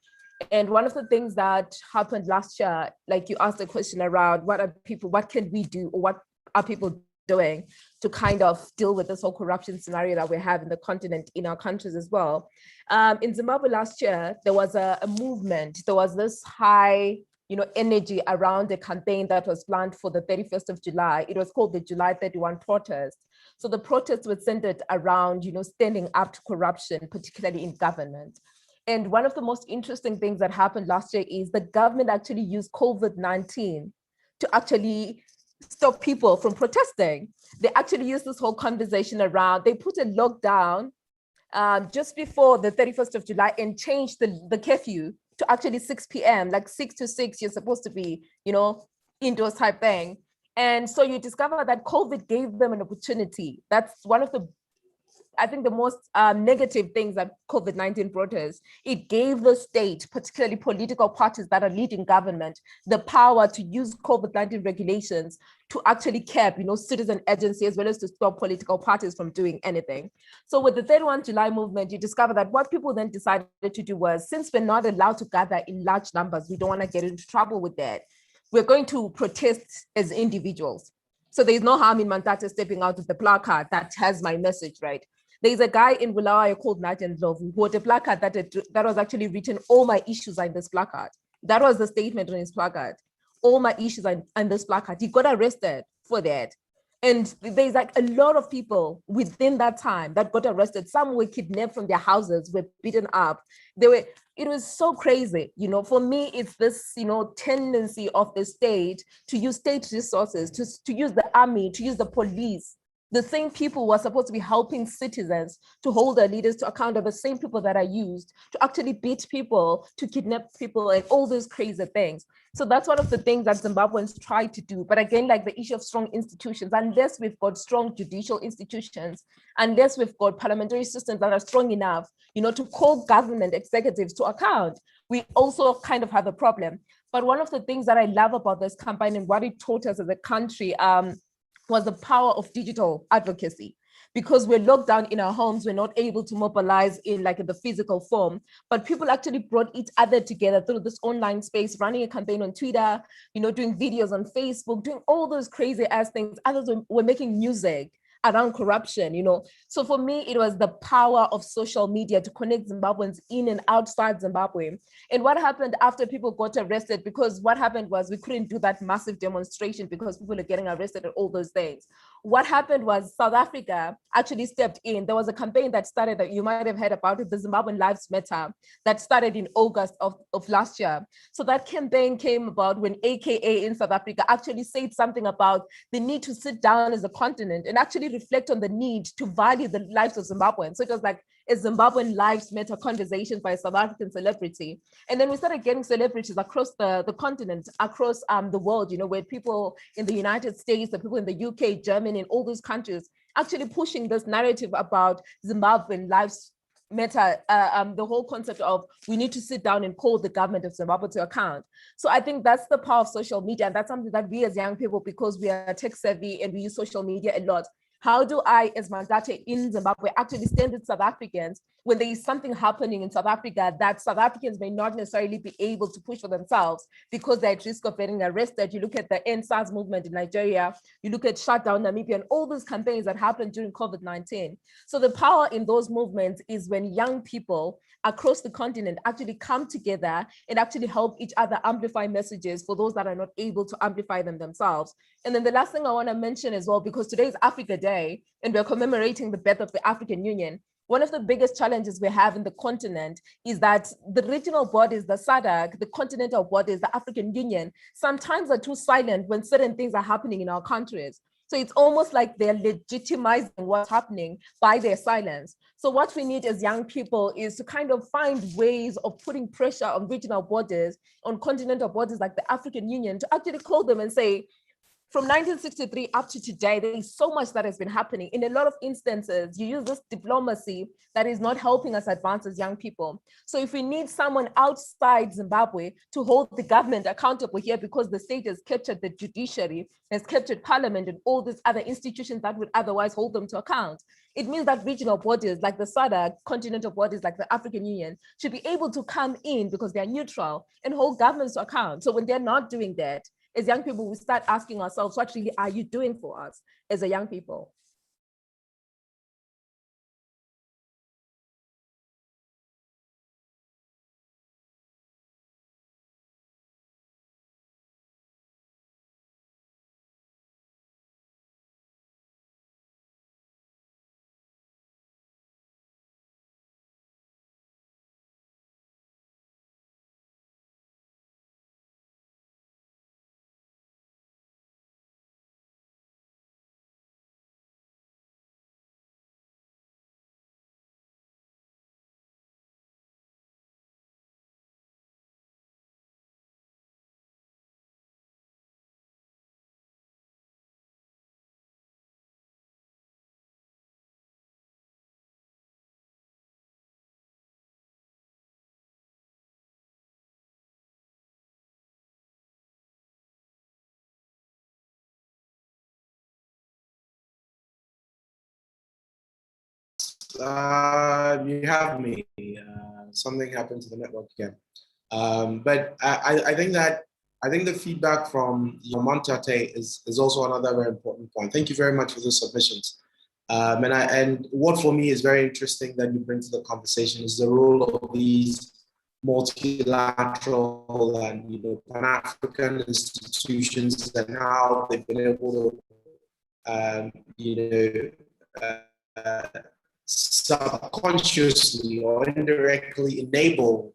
And one of the things that happened last year, like you asked a question around what can we do, or what are people doing to kind of deal with this whole corruption scenario that we have in the continent, in our countries as well. In Zimbabwe last year, there was a movement, there was this high energy around a campaign that was planned for the 31st of July. It was called the July 31 protest. So the protests were centered around, standing up to corruption, particularly in government. And one of the most interesting things that happened last year is the government actually used COVID-19 to actually stop people from protesting. They actually used this whole conversation around, they put a lockdown just before the 31st of July and changed the curfew to actually 6 p.m., like 6 to 6, you're supposed to be, indoors type thing. And so you discover that COVID gave them an opportunity. That's one of the, I think, the most negative things that COVID-19 brought us. It gave the state, particularly political parties that are leading government, the power to use COVID-19 regulations to actually cap, citizen agency, as well as to stop political parties from doing anything. So with the 31 July movement, you discover that what people then decided to do was, since we're not allowed to gather in large numbers, we don't want to get into trouble with that, we're going to protest as individuals. So there's no harm in Mantate stepping out with the placard that has my message, right? There's a guy in Bulawayo called Najan Ndlovu who had a placard that was actually written, all my issues are in this placard. That was the statement on his placard. All my issues are in this placard. He got arrested for that. And there's like a lot of people within that time that got arrested. Some were kidnapped from their houses, were beaten up. It was so crazy. For me, it's this, tendency of the state to use state resources, to use the army, to use the police. The same people who are supposed to be helping citizens to hold their leaders to account are the same people that are used to actually beat people, to kidnap people, and all those crazy things. So that's one of the things that Zimbabweans try to do. But again, like the issue of strong institutions, unless we've got strong judicial institutions, unless we've got parliamentary systems that are strong enough, to call government executives to account, we also kind of have a problem. But one of the things that I love about this campaign and what it taught us as a country was the power of digital advocacy. Because we're locked down in our homes, we're not able to mobilize in the physical form, but people actually brought each other together through this online space, running a campaign on Twitter, doing videos on Facebook, doing all those crazy ass things. Others were making music around corruption, So for me, it was the power of social media to connect Zimbabweans in and outside Zimbabwe. And what happened after people got arrested, because what happened was we couldn't do that massive demonstration because people are getting arrested and all those things. What happened was South Africa actually stepped in. There was a campaign that started, that you might have heard about it, the Zimbabwean Lives Matter, that started in August of last year. So that campaign came about when AKA in South Africa actually said something about the need to sit down as a continent and actually reflect on the need to value the lives of Zimbabweans. So it was like a Zimbabwean Lives Matter conversation by a South African celebrity. And then we started getting celebrities across the continent, across the world, where people in the United States, the people in the UK, Germany, and all those countries actually pushing this narrative about Zimbabwean Lives Matter, the whole concept of we need to sit down and call the government of Zimbabwe to account. So I think that's the power of social media. And that's something that we as young people, because we are tech savvy and we use social media a lot, how do I, as Mandate in Zimbabwe, actually stand with South Africans when there is something happening in South Africa that South Africans may not necessarily be able to push for themselves because they're at risk of getting arrested? You look at the EndSARS movement in Nigeria, you look at Shutdown Namibia, and all those campaigns that happened during COVID-19. So the power in those movements is when young people across the continent actually come together and actually help each other amplify messages for those that are not able to amplify them themselves. And then the last thing I want to mention as well, because today is Africa Day and we're commemorating the birth of the African Union, one of the biggest challenges we have in the continent is that the regional bodies, the SADC, the continental bodies, the African Union, sometimes are too silent when certain things are happening in our countries. So it's almost like they're legitimizing what's happening by their silence. So what we need as young people is to kind of find ways of putting pressure on regional bodies, on continental bodies like the African Union, to actually call them and say, from 1963 up to today, there is so much that has been happening. In a lot of instances, you use this diplomacy that is not helping us advance as young people. So if we need someone outside Zimbabwe to hold the government accountable here, because the state has captured the judiciary, has captured parliament and all these other institutions that would otherwise hold them to account, it means that regional bodies like the SADC, continental bodies like the African Union should be able to come in because they're neutral and hold governments to account. So when they're not doing that, as young people, we start asking ourselves, what really are you doing for us as a young people? You have me. Something happened to the network again. But I think the feedback from Montate is also another very important point. Thank you very much for the submissions. And what for me is very interesting that you bring to the conversation is the role of these multilateral and Pan-African institutions and how they've been able to subconsciously or indirectly enable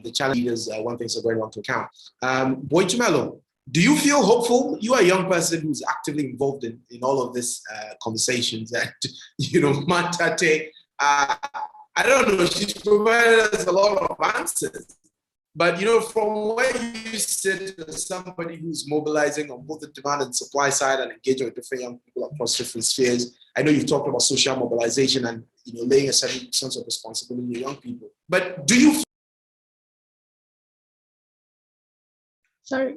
the challenge leaders when things are going wrong to account. Boitumelo, do you feel hopeful? You are a young person who's actively involved in all of this conversations. And, Mantate, I don't know, she's provided us a lot of answers. But, from where you sit as somebody who's mobilizing on both the demand and supply side and engaging with different young people across different spheres, I know you've talked about social mobilization and, laying a certain sense of responsibility on young people. But do you... Sorry.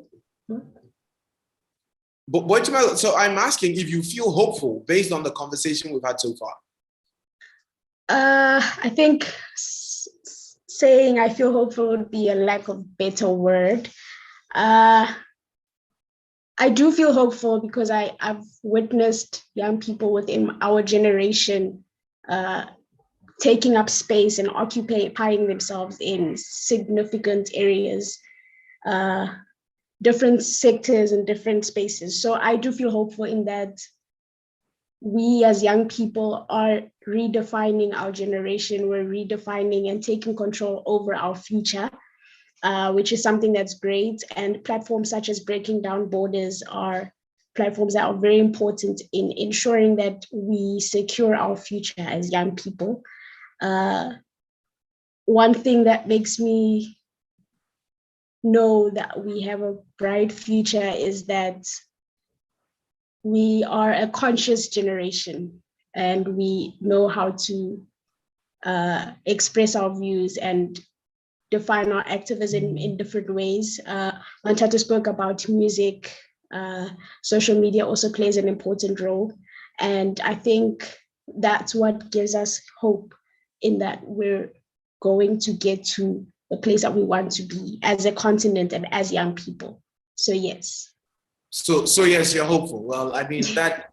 But so I'm asking if you feel hopeful based on the conversation we've had so far. I think saying I feel hopeful would be a lack of better word. I do feel hopeful because I've witnessed young people within our generation taking up space and occupying themselves in significant areas, different sectors and different spaces. So I do feel hopeful in that we as young people are redefining our generation. We're redefining and taking control over our future, which is something that's great. And platforms such as Breaking Down Borders are platforms that are very important in ensuring that we secure our future as young people. One thing that makes me know that we have a bright future is that we are a conscious generation and we know how to express our views and define our activism in different ways. Mantate spoke about music. Social media also plays an important role. And I think that's what gives us hope in that we're going to get to the place that we want to be as a continent and as young people. So yes. So yes, you're hopeful. Well, I mean, that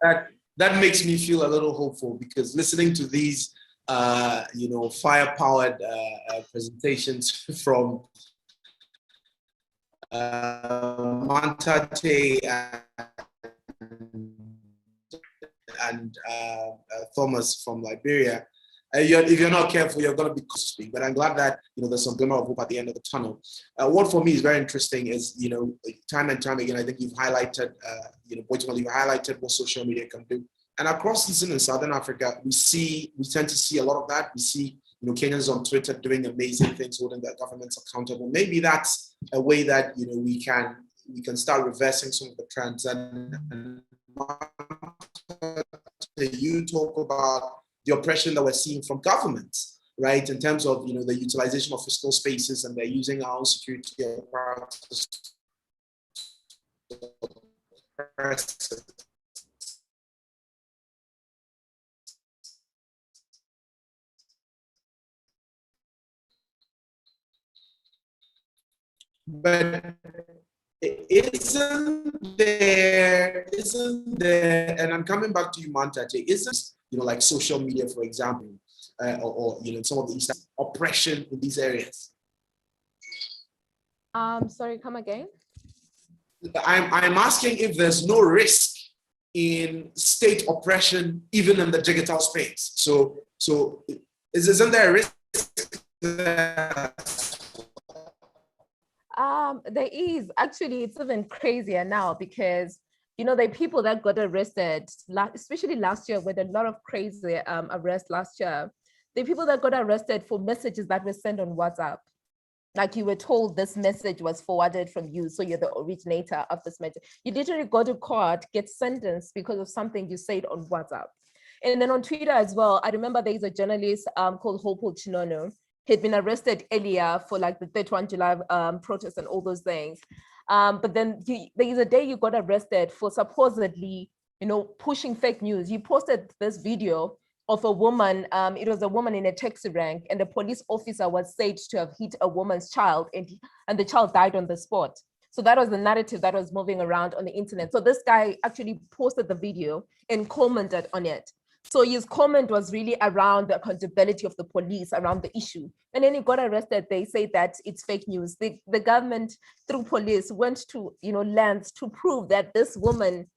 makes me feel a little hopeful because listening to these, fire-powered presentations from Mantate and Thomas from Liberia, if you're not careful, you're going to be speak. But I'm glad that there's some glimmer of hope at the end of the tunnel. What for me is very interesting is time and time again, I think you've highlighted Boitumelo, you've highlighted what social media can do. And across Eastern and Southern Africa, we tend to see a lot of that. We see Kenyans on Twitter doing amazing things, holding their governments accountable. Maybe that's a way that we can start reversing some of the trends. And you talk about the oppression that we're seeing from governments, right? In terms of the utilization of fiscal spaces, and they're using our own security apparatus. But isn't there, and I'm coming back to you, Mantate, isn't like social media, for example, or some of the oppression in these areas? Sorry, come again? I'm asking if there's no risk in state oppression, even in the digital space. So isn't there a risk there? There is. Actually, it's even crazier now because the people that got arrested, especially last year, with a lot of crazy arrests last year, the people that got arrested for messages that were sent on WhatsApp. Like you were told this message was forwarded from you, so you're the originator of this message. You literally go to court, get sentenced because of something you said on WhatsApp. And then on Twitter as well, I remember there's a journalist called Hopeful Chinono. He'd been arrested earlier for like the 31 July protests and all those things. But then there is a day you got arrested for supposedly, pushing fake news. You posted this video of a woman, it was a woman in a taxi rank, and the police officer was said to have hit a woman's child, and the child died on the spot. So that was the narrative that was moving around on the internet. So this guy actually posted the video and commented on it. So his comment was really around the accountability of the police around the issue. And then he got arrested. They say that it's fake news. The government, through police, went to lengths to prove that this woman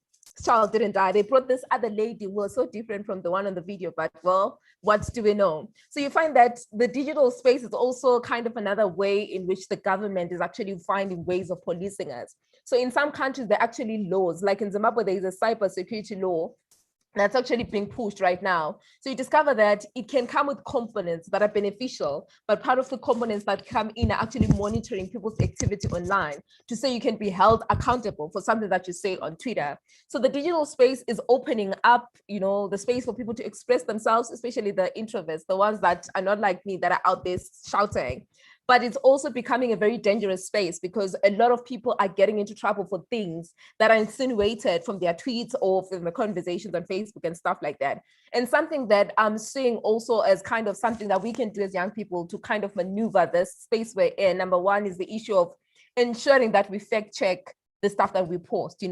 child didn't die. They brought this other lady who was so different from the one on the video, but well, what do we know? So you find that the digital space is also kind of another way in which the government is actually finding ways of policing us. So in some countries, there are actually laws, like in Zimbabwe, there is a cyber security law that's actually being pushed right now. So you discover that it can come with components that are beneficial, but part of the components that come in are actually monitoring people's activity online to say you can be held accountable for something that you say on Twitter. So the digital space is opening up, the space for people to express themselves, especially the introverts, the ones that are not like me, that are out there shouting. But it's also becoming a very dangerous space because a lot of people are getting into trouble for things that are insinuated from their tweets or from the conversations on Facebook and stuff like that. And something that I'm seeing also as kind of something that we can do as young people to kind of maneuver this space we're in. Number one is the issue of ensuring that we fact check the stuff that we post,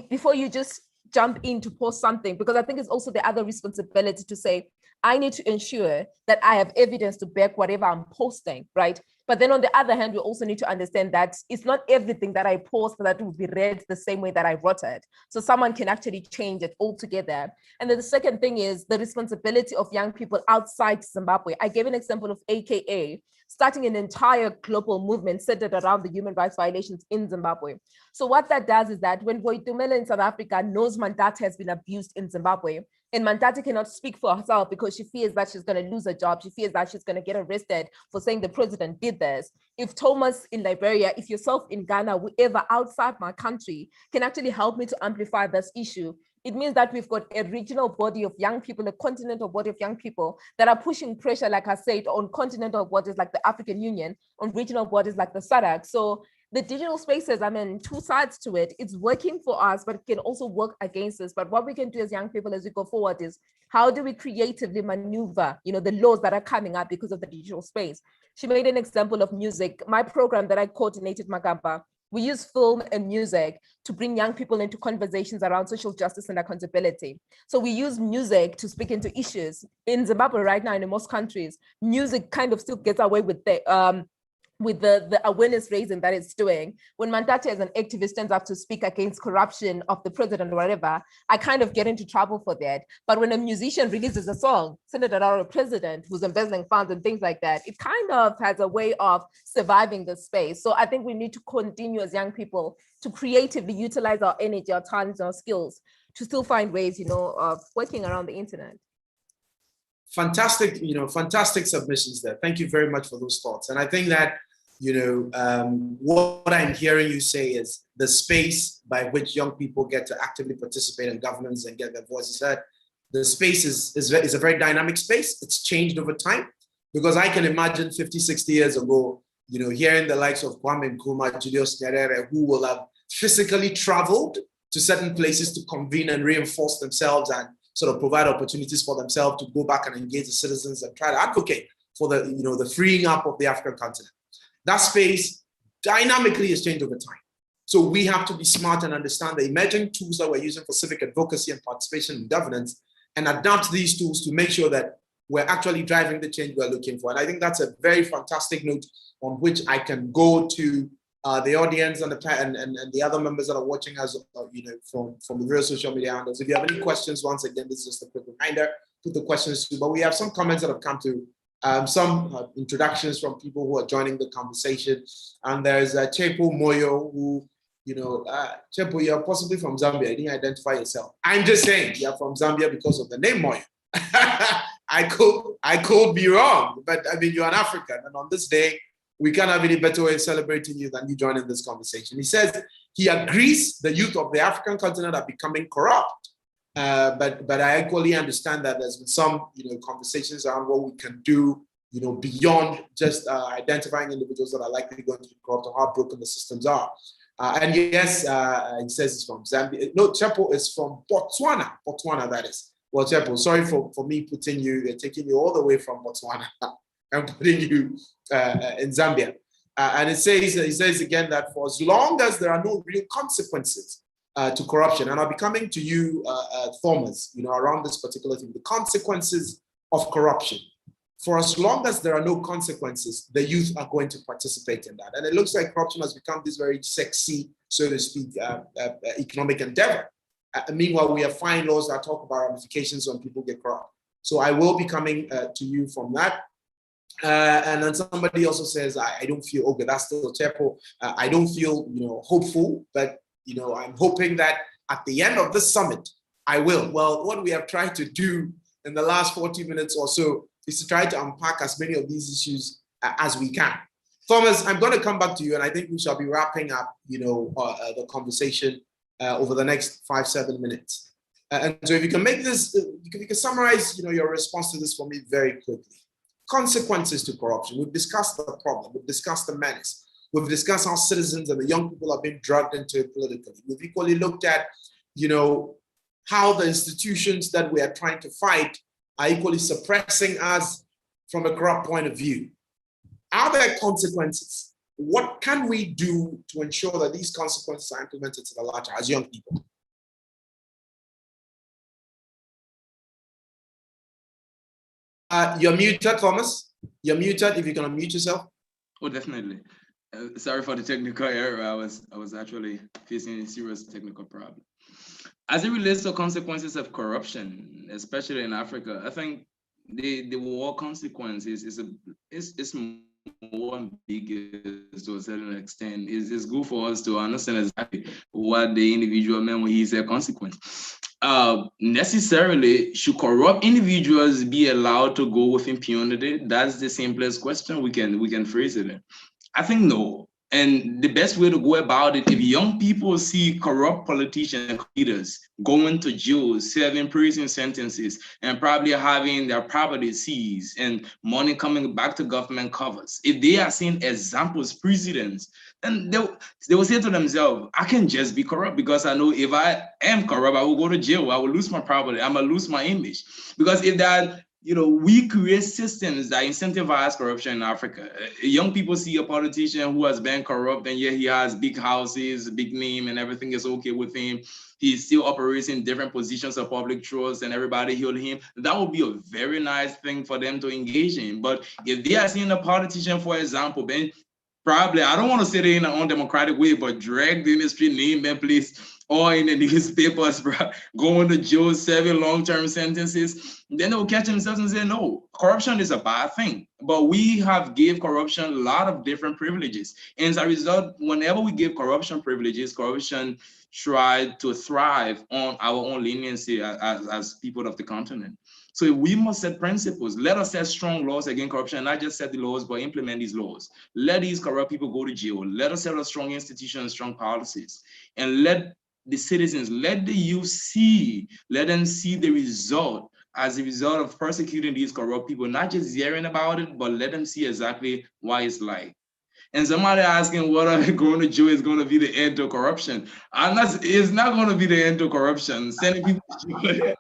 before you just jump in to post something, because I think it's also the other responsibility to say, I need to ensure that I have evidence to back whatever I'm posting, right? But then on the other hand, we also need to understand that it's not everything that I post that will be read the same way that I wrote it. So someone can actually change it altogether. And then the second thing is the responsibility of young people outside Zimbabwe. I gave an example of AKA, starting an entire global movement centered around the human rights violations in Zimbabwe. So what that does is that when Boitumelo in South Africa knows Mandate has been abused in Zimbabwe, and Mandate cannot speak for herself because she fears that she's going to lose her job. She fears that she's going to get arrested for saying the president did this. If Thomas in Liberia, if yourself in Ghana, whoever outside my country can actually help me to amplify this issue, it means that we've got a regional body of young people, a continental body of young people that are pushing pressure, like I said, on continental bodies like the African Union, on regional bodies like the SADC. So the digital spaces, two sides to it. It's working for us, but it can also work against us. But what we can do as young people as we go forward is, how do we creatively maneuver, the laws that are coming up because of the digital space? She made an example of music. My program that I coordinated, Magamba, we use film and music to bring young people into conversations around social justice and accountability. So we use music to speak into issues. In Zimbabwe right now, in most countries, music kind of still gets away with the awareness raising that it's doing. When Mandate as an activist stands up to speak against corruption of the president or whatever, I kind of get into trouble for that. But when a musician releases a song centered around a president who's embezzling funds and things like that, it kind of has a way of surviving the space. So I think we need to continue as young people to creatively utilize our energy, our talents, our skills to still find ways, of working around the internet. Fantastic, fantastic submissions there. Thank you very much for those thoughts. And I think that what I'm hearing you say is the space by which young people get to actively participate in governance and get their voices heard. The space is a very dynamic space. It's changed over time, because I can imagine 50, 60 years ago, hearing the likes of Kwame Nkrumah, Julius Nyerere, who will have physically traveled to certain places to convene and reinforce themselves and sort of provide opportunities for themselves to go back and engage the citizens and try to advocate for the freeing up of the African continent. That space dynamically has changed over time. So we have to be smart and understand the emerging tools that we're using for civic advocacy and participation in governance, and adapt these tools to make sure that we're actually driving the change we're looking for. And I think that's a very fantastic note on which I can go to the audience and the other members that are watching us, from the real social media handles. If you have any questions, once again, this is just a quick reminder, put the questions through. But we have some comments that have come through. Some introductions from people who are joining the conversation. And there's Chepo Moyo, who, Chepo, you're possibly from Zambia. You didn't identify yourself. I'm just saying you're from Zambia because of the name Moyo. I could be wrong, but you're an African. And on this day, we can't have any better way of celebrating you than you joining this conversation. He says he agrees the youth of the African continent are becoming corrupt. But I equally understand that there's been some, conversations around what we can do, beyond just identifying individuals that are likely going to be corrupt or how broken the systems are. And yes, he says he's from Zambia. No, Chepo is from Botswana. Botswana, that is. Well, Chepo, sorry for me taking you all the way from Botswana and putting you in Zambia. And he says again that for as long as there are no real consequences to corruption, and I'll be coming to you, Thomas, around this particular thing, the consequences of corruption. For as long as there are no consequences, the youth are going to participate in that. And it looks like corruption has become this very sexy, so to speak, economic endeavor. Meanwhile, we have fine laws that talk about ramifications when people get corrupt. So I will be coming to you from that. And then somebody also says, I don't feel, okay, that's still Tepo. I don't feel, hopeful, but, I'm hoping that at the end of this summit, I will. Well, what we have tried to do in the last 40 minutes or so is to try to unpack as many of these issues as we can. Thomas, I'm going to come back to you, and I think we shall be wrapping up, the conversation over the next 5-7 minutes. And so if you can make this, you can summarize, your response to this for me very quickly. Consequences to corruption. We've discussed the problem. We've discussed the menace. We've discussed how citizens and the young people have been dragged into it politically. We've equally looked at, how the institutions that we are trying to fight are equally suppressing us from a corrupt point of view. Are there consequences? What can we do to ensure that these consequences are implemented to the latter as young people? You're muted, Thomas. You're muted. If you can unmute yourself. Oh, definitely. Sorry for the technical error. I was actually facing a serious technical problem. As it relates to consequences of corruption, especially in Africa, I think the war consequences is more ambiguous to a certain extent. It's good for us to understand exactly what the individual meant when he said consequence. Necessarily, should corrupt individuals be allowed to go with impunity? That's the simplest question we can phrase it in. I think no. And the best way to go about it, if young people see corrupt politicians and leaders going to jail, serving prison sentences, and probably having their property seized and money coming back to government coffers, if they are seeing examples, precedents, then they will say to themselves, I can just be corrupt because I know if I am corrupt, I will go to jail, I will lose my property, I'm gonna lose my image. Because if that, we create systems that incentivize corruption in Africa. Young people see a politician who has been corrupt, and yet he has big houses, big name, and everything is okay with him. He still operates in different positions of public trust, and everybody heard him. That would be a very nice thing for them to engage in. But if they are seeing a politician, for example, then probably, I don't want to say it in an undemocratic way, but dragged in the street, name and place, or in the newspapers, going to jail, serving long-term sentences, then they'll catch themselves and say, no, corruption is a bad thing. But we have gave corruption a lot of different privileges. And as a result, whenever we give corruption privileges, corruption tried to thrive on our own leniency as people of the continent. So we must set principles. Let us set strong laws against corruption, and not just set the laws, but implement these laws. Let these corrupt people go to jail. Let us set a strong institution, strong policies, and let the citizens, let the youth see, let them see the result as a result of persecuting these corrupt people, not just hearing about it, but let them see exactly why it's like. And somebody asking whether going to jail is going to be the end to corruption. It's not going to be the end to corruption. Sending people to jail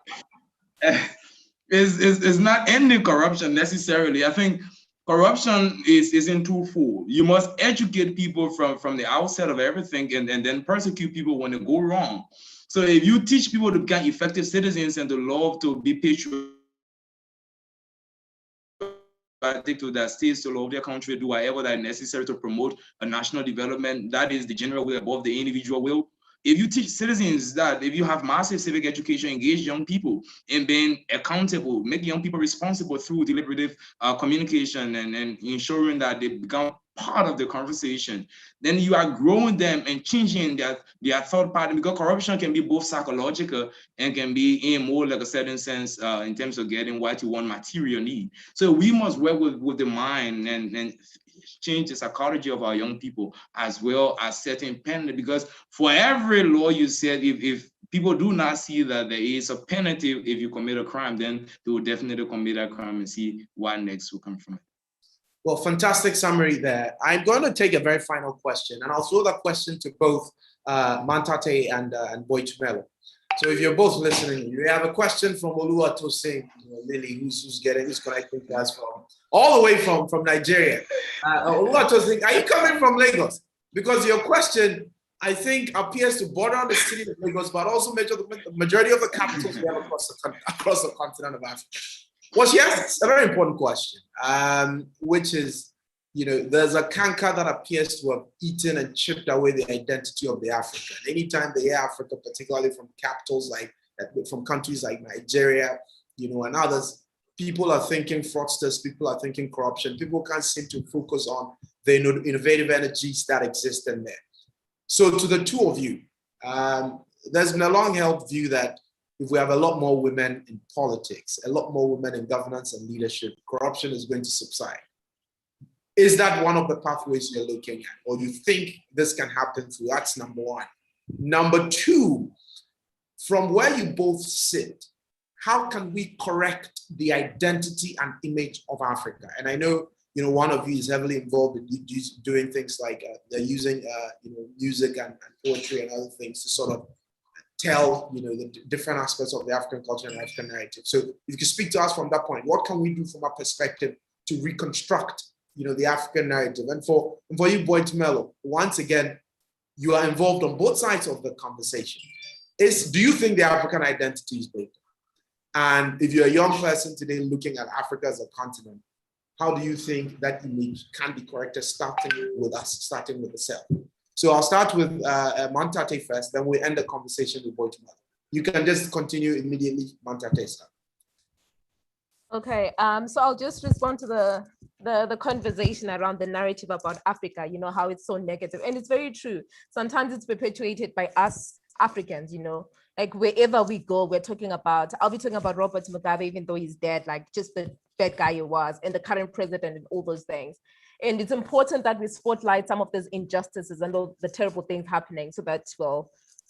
is not ending corruption necessarily. I think corruption is in twofold. You must educate people from the outset of everything, and then persecute people when they go wrong. So if you teach people to become effective citizens and to love to be patriotic to their states, to love their country, do whatever that is necessary to promote a national development, that is the general will above the individual will. If you teach citizens that, if you have massive civic education, engage young people in being accountable, make young people responsible through deliberative communication and ensuring that they become part of the conversation, then you are growing them and changing their thought pattern, because corruption can be both psychological and can be in more like a certain sense in terms of getting what you want, material need. So we must work with the mind and change the psychology of our young people, as well as setting penalty, because for every law you said, if people do not see that there is a penalty if you commit a crime, then they will definitely commit a crime and see what next will come from it. Well, fantastic summary there. I'm going to take a very final question, and I'll throw that question to both Mantate and Boitumelo. So if you're both listening, you have a question from Oluwatosin, Lily, who's connecting to us from all the way from Nigeria. Oluwatosin, are you coming from Lagos? Because your question, I think, appears to border on the city of Lagos, but also the majority of the capitals we have across the continent of Africa. Well, she asks a very important question, which is, there's a canker that appears to have eaten and chipped away the identity of the African. Anytime they hear Africa, particularly from from countries like Nigeria, and others, people are thinking fraudsters, people are thinking corruption. People can't seem to focus on the innovative energies that exist in there. So to the two of you, there's been a long-held view that if we have a lot more women in politics, a lot more women in governance and leadership, corruption is going to subside. Is that one of the pathways you're looking at? Or do you think this can happen through? That's number one. Number two, from where you both sit, how can we correct the identity and image of Africa? And I know, one of you is heavily involved in doing things like they're using, music and poetry and other things to sort of tell, the different aspects of the African culture and African narrative. So if you could speak to us from that point, what can we do from our perspective to reconstruct, the African narrative? And for you, Boitumelo, once again, you are involved on both sides of the conversation. Do you think the African identity is broken? And if you're a young person today looking at Africa as a continent, how do you think that image can be corrected, starting with us, starting with the self? So I'll start with Mantate first, then we'll end the conversation with Boitumelo. You can just continue immediately, Mantate start. Okay, so I'll just respond to the conversation around the narrative about Africa, how it's so negative. And it's very true. Sometimes it's perpetuated by us Africans, like wherever we go, I'll be talking about Robert Mugabe, even though he's dead, like just the bad guy he was, and the current president and all those things. And it's important that we spotlight some of those injustices and all the terrible things happening so that,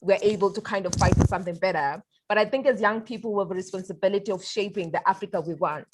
we're able to kind of fight for something better. But I think as young people, we have a responsibility of shaping the Africa we want.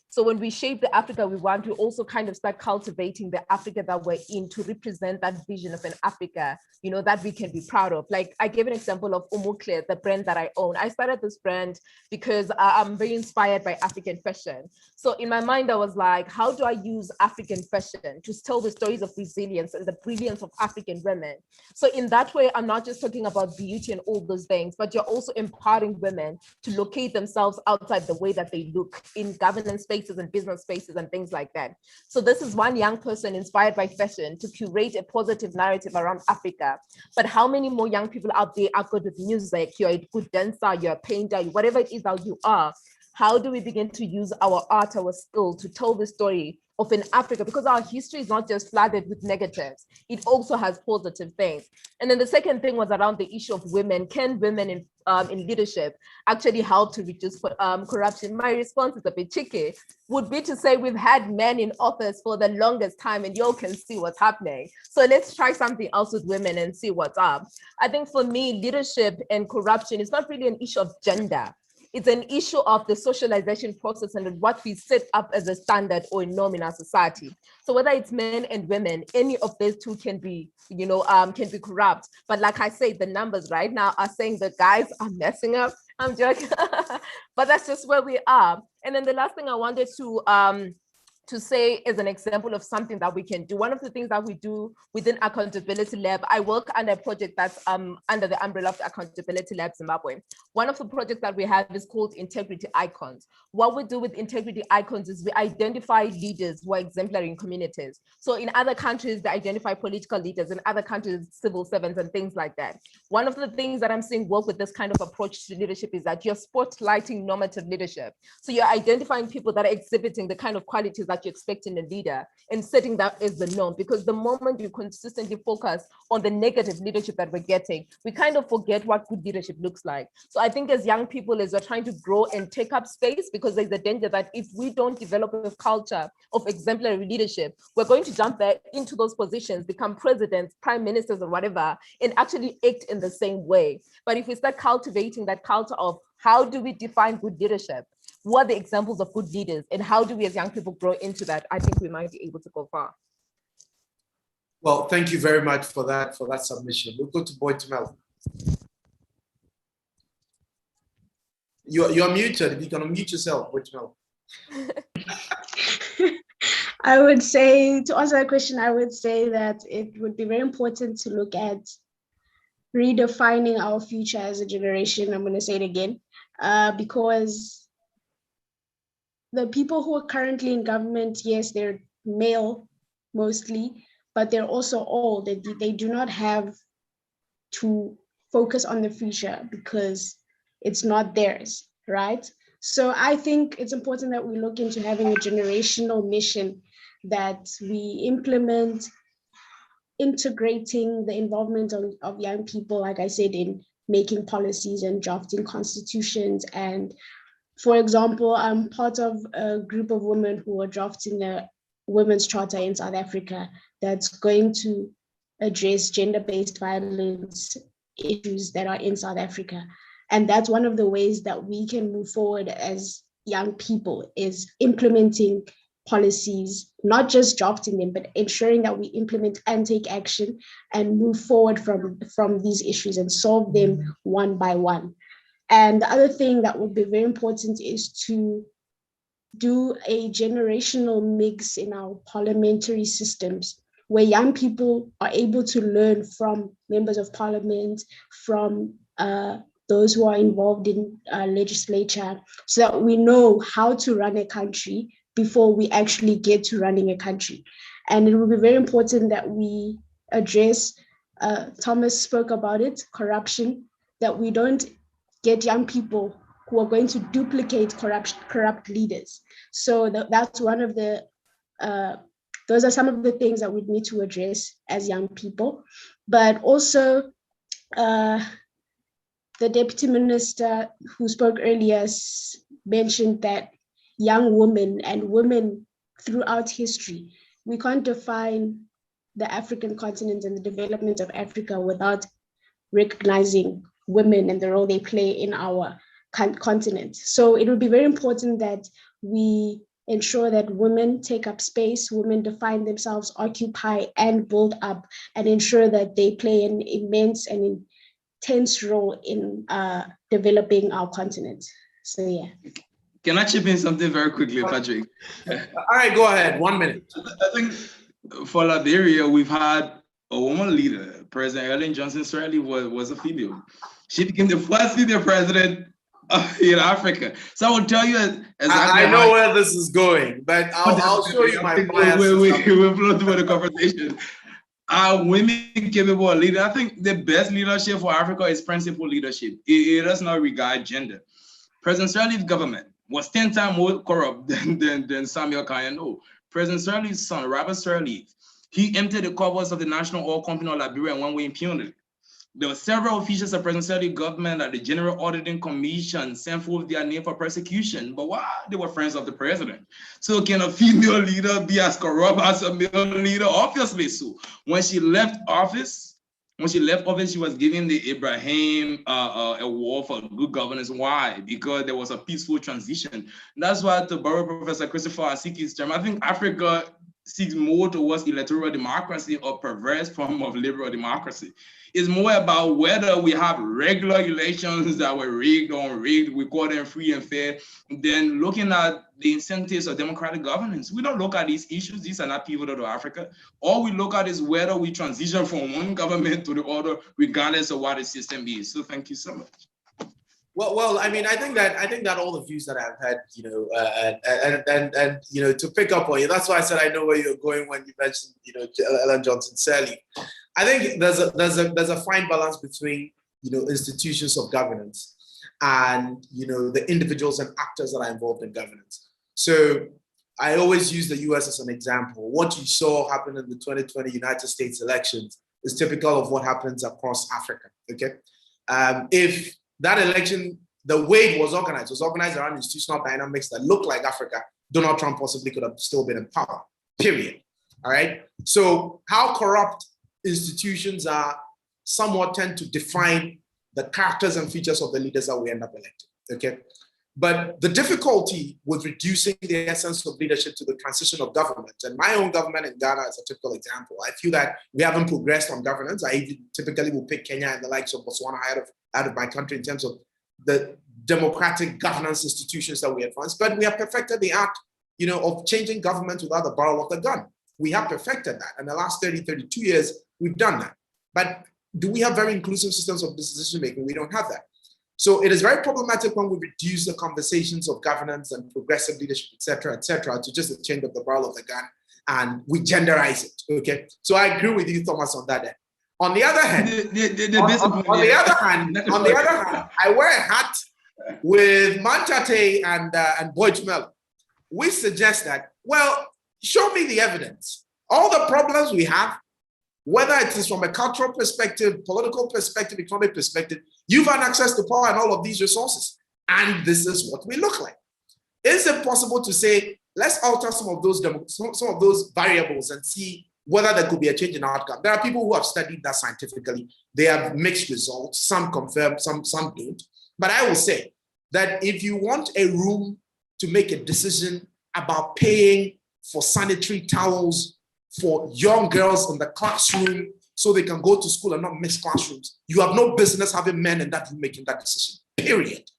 So when we shape the Africa we want, we also kind of start cultivating the Africa that we're in to represent that vision of an Africa, that we can be proud of. Like I gave an example of Umukle, the brand that I own. I started this brand because I'm very inspired by African fashion. So in my mind, I was like, how do I use African fashion to tell the stories of resilience and the brilliance of African women? So in that way, I'm not just talking about beauty and all those things, but you're also empowering women to locate themselves outside the way that they look in governance spaces and business spaces and things like that. So this is one young person inspired by fashion to curate a positive narrative around Africa. But how many more young people out there are good with music? You're a good dancer, you're a painter, whatever it is that you are. How do we begin to use our art, our skill to tell the story of an Africa? Because our history is not just flooded with negatives, it also has positive things. And then the second thing was around the issue of women. Can women in leadership actually help to reduce corruption? My response is a bit cheeky, would be to say we've had men in office for the longest time and y'all can see what's happening. So let's try something else with women and see what's up. I think for me, leadership and corruption is not really an issue of gender. It's an issue of the socialization process and what we set up as a standard or a norm in our society. So whether it's men and women, any of those two can be, can be corrupt. But like I say, the numbers right now are saying the guys are messing up. I'm joking, but that's just where we are. And then the last thing I wanted to say is an example of something that we can do. One of the things that we do within Accountability Lab, I work under a project that's under the umbrella of the Accountability Lab Zimbabwe. One of the projects that we have is called Integrity Icons. What we do with Integrity Icons is we identify leaders who are exemplary in communities. So in other countries, they identify political leaders, in other countries, civil servants and things like that. One of the things that I'm seeing work with this kind of approach to leadership is that you're spotlighting normative leadership. So you're identifying people that are exhibiting the kind of qualities that you expect in a leader and setting that as the norm, because the moment you consistently focus on the negative leadership that we're getting, we kind of forget what good leadership looks like. So I think as young people, as we're trying to grow and take up space, because there's a danger that if we don't develop a culture of exemplary leadership, we're going to jump there into those positions, become presidents, prime ministers or whatever, and actually act in the same way. But if we start cultivating that culture of how do we define good leadership? What are the examples of good leaders and how do we as young people grow into that? I think we might be able to go far. Well, thank you very much for that submission. We'll go to Boitumelo. You're muted. If you can unmute yourself, Boitumelo. I would say, to answer that question, I would say that it would be very important to look at redefining our future as a generation. I'm going to say it again, because the people who are currently in government, yes, they're male, mostly, but they're also old. They do not have to focus on the future because it's not theirs, right? So I think it's important that we look into having a generational mission, that we implement integrating the involvement of young people, like I said, in making policies and drafting constitutions. And for example, I'm part of a group of women who are drafting a women's charter in South Africa that's going to address gender-based violence issues that are in South Africa. And that's one of the ways that we can move forward as young people, is implementing policies, not just drafting them, but ensuring that we implement and take action and move forward from these issues and solve them one by one. And the other thing that would be very important is to do a generational mix in our parliamentary systems, where young people are able to learn from members of parliament, from those who are involved in legislature, so that we know how to run a country before we actually get to running a country. And it will be very important that we address, Thomas spoke about it, corruption, that we don't get young people who are going to duplicate corrupt leaders. So that's one of the, those are some of the things that we need to address as young people. But also, the Deputy Minister who spoke earlier mentioned that young women and women throughout history, we can't define the African continent and the development of Africa without recognizing women and the role they play in our continent. So it would be very important that we ensure that women take up space, women define themselves, occupy and build up, and ensure that they play an immense and intense role in developing our continent. So yeah. Can I chip in something very quickly, Patrick? All right, go ahead. 1 minute. I think for Liberia, we've had a woman leader. President Ellen Johnson Sirleaf was a female. She became the first female president in Africa. So I will tell you exactly. I know where this is going, but I'll show you my bias. We'll flow through the conversation. Are women capable of leading? I think the best leadership for Africa is principled leadership. It does not regard gender. President Sirleaf's government was 10 times more corrupt than Samuel Kanyano. President Sirleaf's son, Robert Sirleaf, he emptied the covers of the National Oil Company of Liberia and went away impunity. There were several officials of President Sirleaf's government at the General Auditing Commission sent forth their name for persecution, but why? They were friends of the president. So can a female leader be as corrupt as a male leader? Obviously so. When she left office, she was given the Ibrahim Award for good governance. Why? Because there was a peaceful transition. That's why, to borrow Professor Christopher Asiki's term, I think Africa seeks more towards electoral democracy or perverse form of liberal democracy. It's more about whether we have regular elections that were rigged or unrigged, we call them free and fair, than looking at the incentives of democratic governance. We don't look at these issues. These are not pivotal to Africa. All we look at is whether we transition from one government to the other, regardless of what the system is. So thank you so much. Well, I mean, I think that all the views that I've had, and to pick up on you, that's why I said I know where you're going when you mentioned, Ellen Johnson Sirleaf. I think there's a fine balance between, institutions of governance and, the individuals and actors that are involved in governance. So I always use the US as an example. What you saw happen in the 2020 United States elections is typical of what happens across Africa, okay? If that election, the way it was organized around institutional dynamics that looked like Africa, Donald Trump possibly could have still been in power, period, all right? So how corrupt institutions are somewhat tend to define the characters and features of the leaders that we end up electing, okay? But the difficulty with reducing the essence of leadership to the transition of government, and my own government in Ghana is a typical example. I feel that we haven't progressed on governance. I even typically will pick Kenya and the likes of Botswana out of my country in terms of the democratic governance institutions that we advance, but we have perfected the art, of changing government without the barrel of the gun. We have perfected that. In the last 32 years, we've done that. But do we have very inclusive systems of decision-making? We don't have that. So it is very problematic when we reduce the conversations of governance and progressive leadership, et cetera, to just a change of the barrel of the gun. and we genderize it. Okay, so I agree with you, Thomas, on that end. On the other hand, on the other hand, I wear a hat with Manta Tate and Boitumelo. We suggest that, well, show me the evidence. All the problems we have, whether it is from a cultural perspective, political perspective, economic perspective, you've had access to power and all of these resources. And this is what we look like. Is it possible to say, let's alter some of those variables and see whether there could be a change in outcome? There are people who have studied that scientifically. They have mixed results. Some confirm, some don't. But I will say that if you want a room to make a decision about paying for sanitary towels for young girls in the classroom so they can go to school and not miss classrooms, you have no business having men in that room making that decision, period.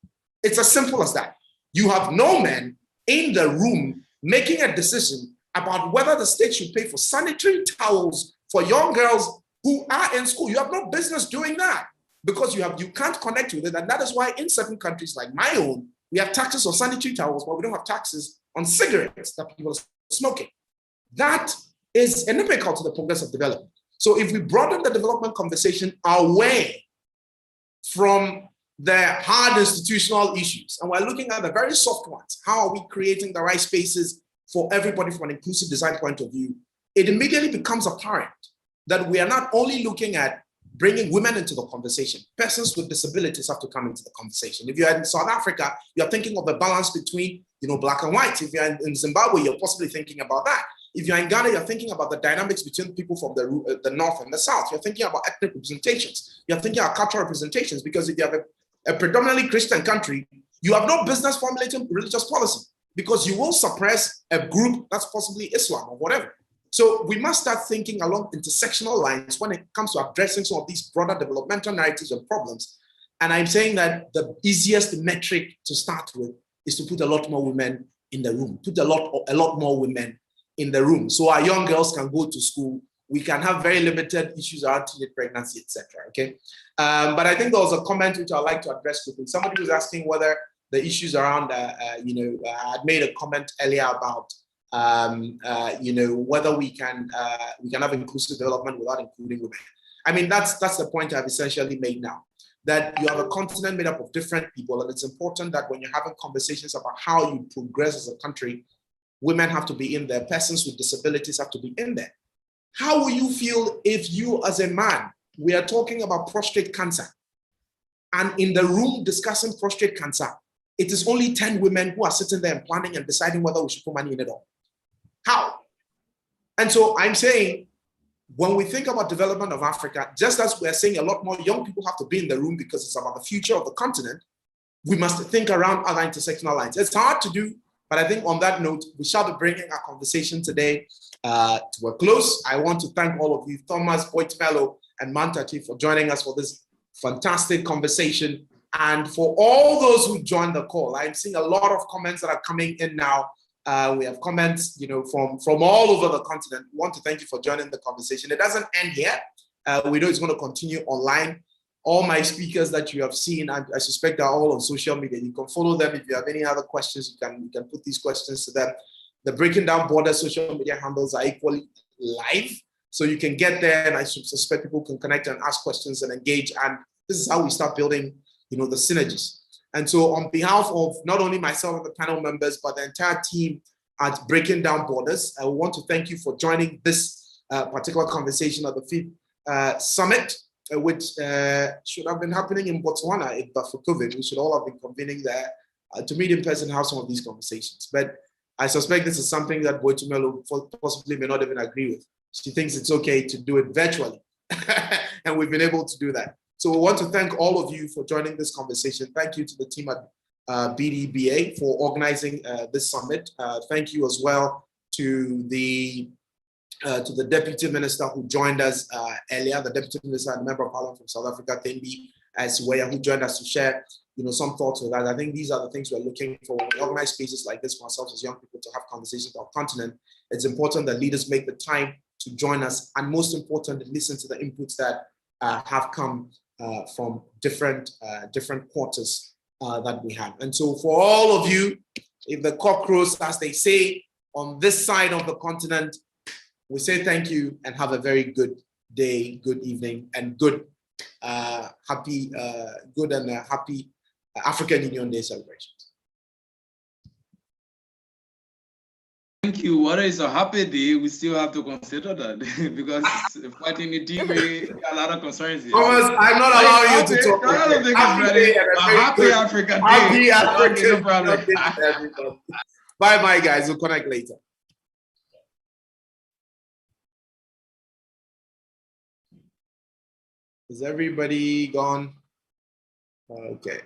It's as simple as that. You have no men in the room making a decision about whether the state should pay for sanitary towels for young girls who are in school. You have no business doing that because you can't connect with it. And that is why in certain countries like my own, we have taxes on sanitary towels, but we don't have taxes on cigarettes that people are smoking. That is inimical to the progress of development. So if we broaden the development conversation away from the hard institutional issues, and we're looking at the very soft ones, how are we creating the right spaces for everybody from an inclusive design point of view, it immediately becomes apparent that we are not only looking at bringing women into the conversation, persons with disabilities have to come into the conversation. If you're in South Africa, you're thinking of the balance between black and white. If you're in Zimbabwe, you're possibly thinking about that. If you're in Ghana, you're thinking about the dynamics between people from the north and the south. You're thinking about ethnic representations. You're thinking about cultural representations, because if you have a predominantly Christian country, you have no business formulating religious policy because you will suppress a group that's possibly Islam or whatever. So we must start thinking along intersectional lines when it comes to addressing some of these broader developmental narratives and problems. And I'm saying that the easiest metric to start with is to put a lot more women in the room, put a lot more women in the room. So our young girls can go to school. We can have very limited issues around teenage pregnancy, etc. Okay. But I think there was a comment which I'd like to address quickly. Somebody was asking whether the issues around, I had made a comment earlier about, whether we can have inclusive development without including women. I mean, that's the point I've essentially made now, that you have a continent made up of different people, and it's important that when you're having conversations about how you progress as a country, women have to be in there, persons with disabilities have to be in there. How will you feel if you as a man, we are talking about prostate cancer, and in the room discussing prostate cancer, it is only 10 women who are sitting there and planning and deciding whether we should put money in it all? How? And so I'm saying, when we think about development of Africa, just as we're saying a lot more young people have to be in the room because it's about the future of the continent, we must think around other intersectional lines. It's hard to do, but I think on that note, we shall be bringing our conversation today to a close. I want to thank all of you, Thomas, Boitumelo, and Manta Tate, for joining us for this fantastic conversation. And for all those who joined the call, I'm seeing a lot of comments that are coming in now. We have comments, from all over the continent. We want to thank you for joining the conversation. It doesn't end here. We know it's going to continue online. All my speakers that you have seen, I suspect are all on social media. You can follow them. If you have any other questions, you can put these questions to them. The Breaking Down Borders social media handles are equally live. So you can get there, and I suspect people can connect and ask questions and engage. And this is how we start building, the synergies. And so on behalf of not only myself and the panel members, but the entire team at Breaking Down Borders, I want to thank you for joining this particular conversation at the FIP Summit, which should have been happening in Botswana, but for COVID. We should all have been convening there to meet in person and have some of these conversations. But I suspect this is something that Boitumelo possibly may not even agree with. She thinks it's okay to do it virtually. And we've been able to do that. So we want to thank all of you for joining this conversation. Thank you to the team at BDBA for organizing this summit. Thank you as well to the Deputy Minister who joined us earlier, the Deputy Minister and Member of Parliament from South Africa, Thembi Siweya, who joined us to share some thoughts with us. I think these are the things we're looking for. When we organize spaces like this for ourselves as young people to have conversations about continent, it's important that leaders make the time to join us, and most importantly, listen to the inputs that have come from different quarters that we have. And so for all of you, if the cockroach, as they say, on this side of the continent we say thank you and have a very good day, good evening, and good happy African Union Day celebrations. Thank you. What is a happy day? We still have to consider that because fighting the TV, a lot of concerns here. Thomas, I'm not allowing you to talk. I don't think it's ready. Happy African Day. Happy African No problem. Day to everybody. Bye, guys. We'll connect later. Is everybody gone? Okay.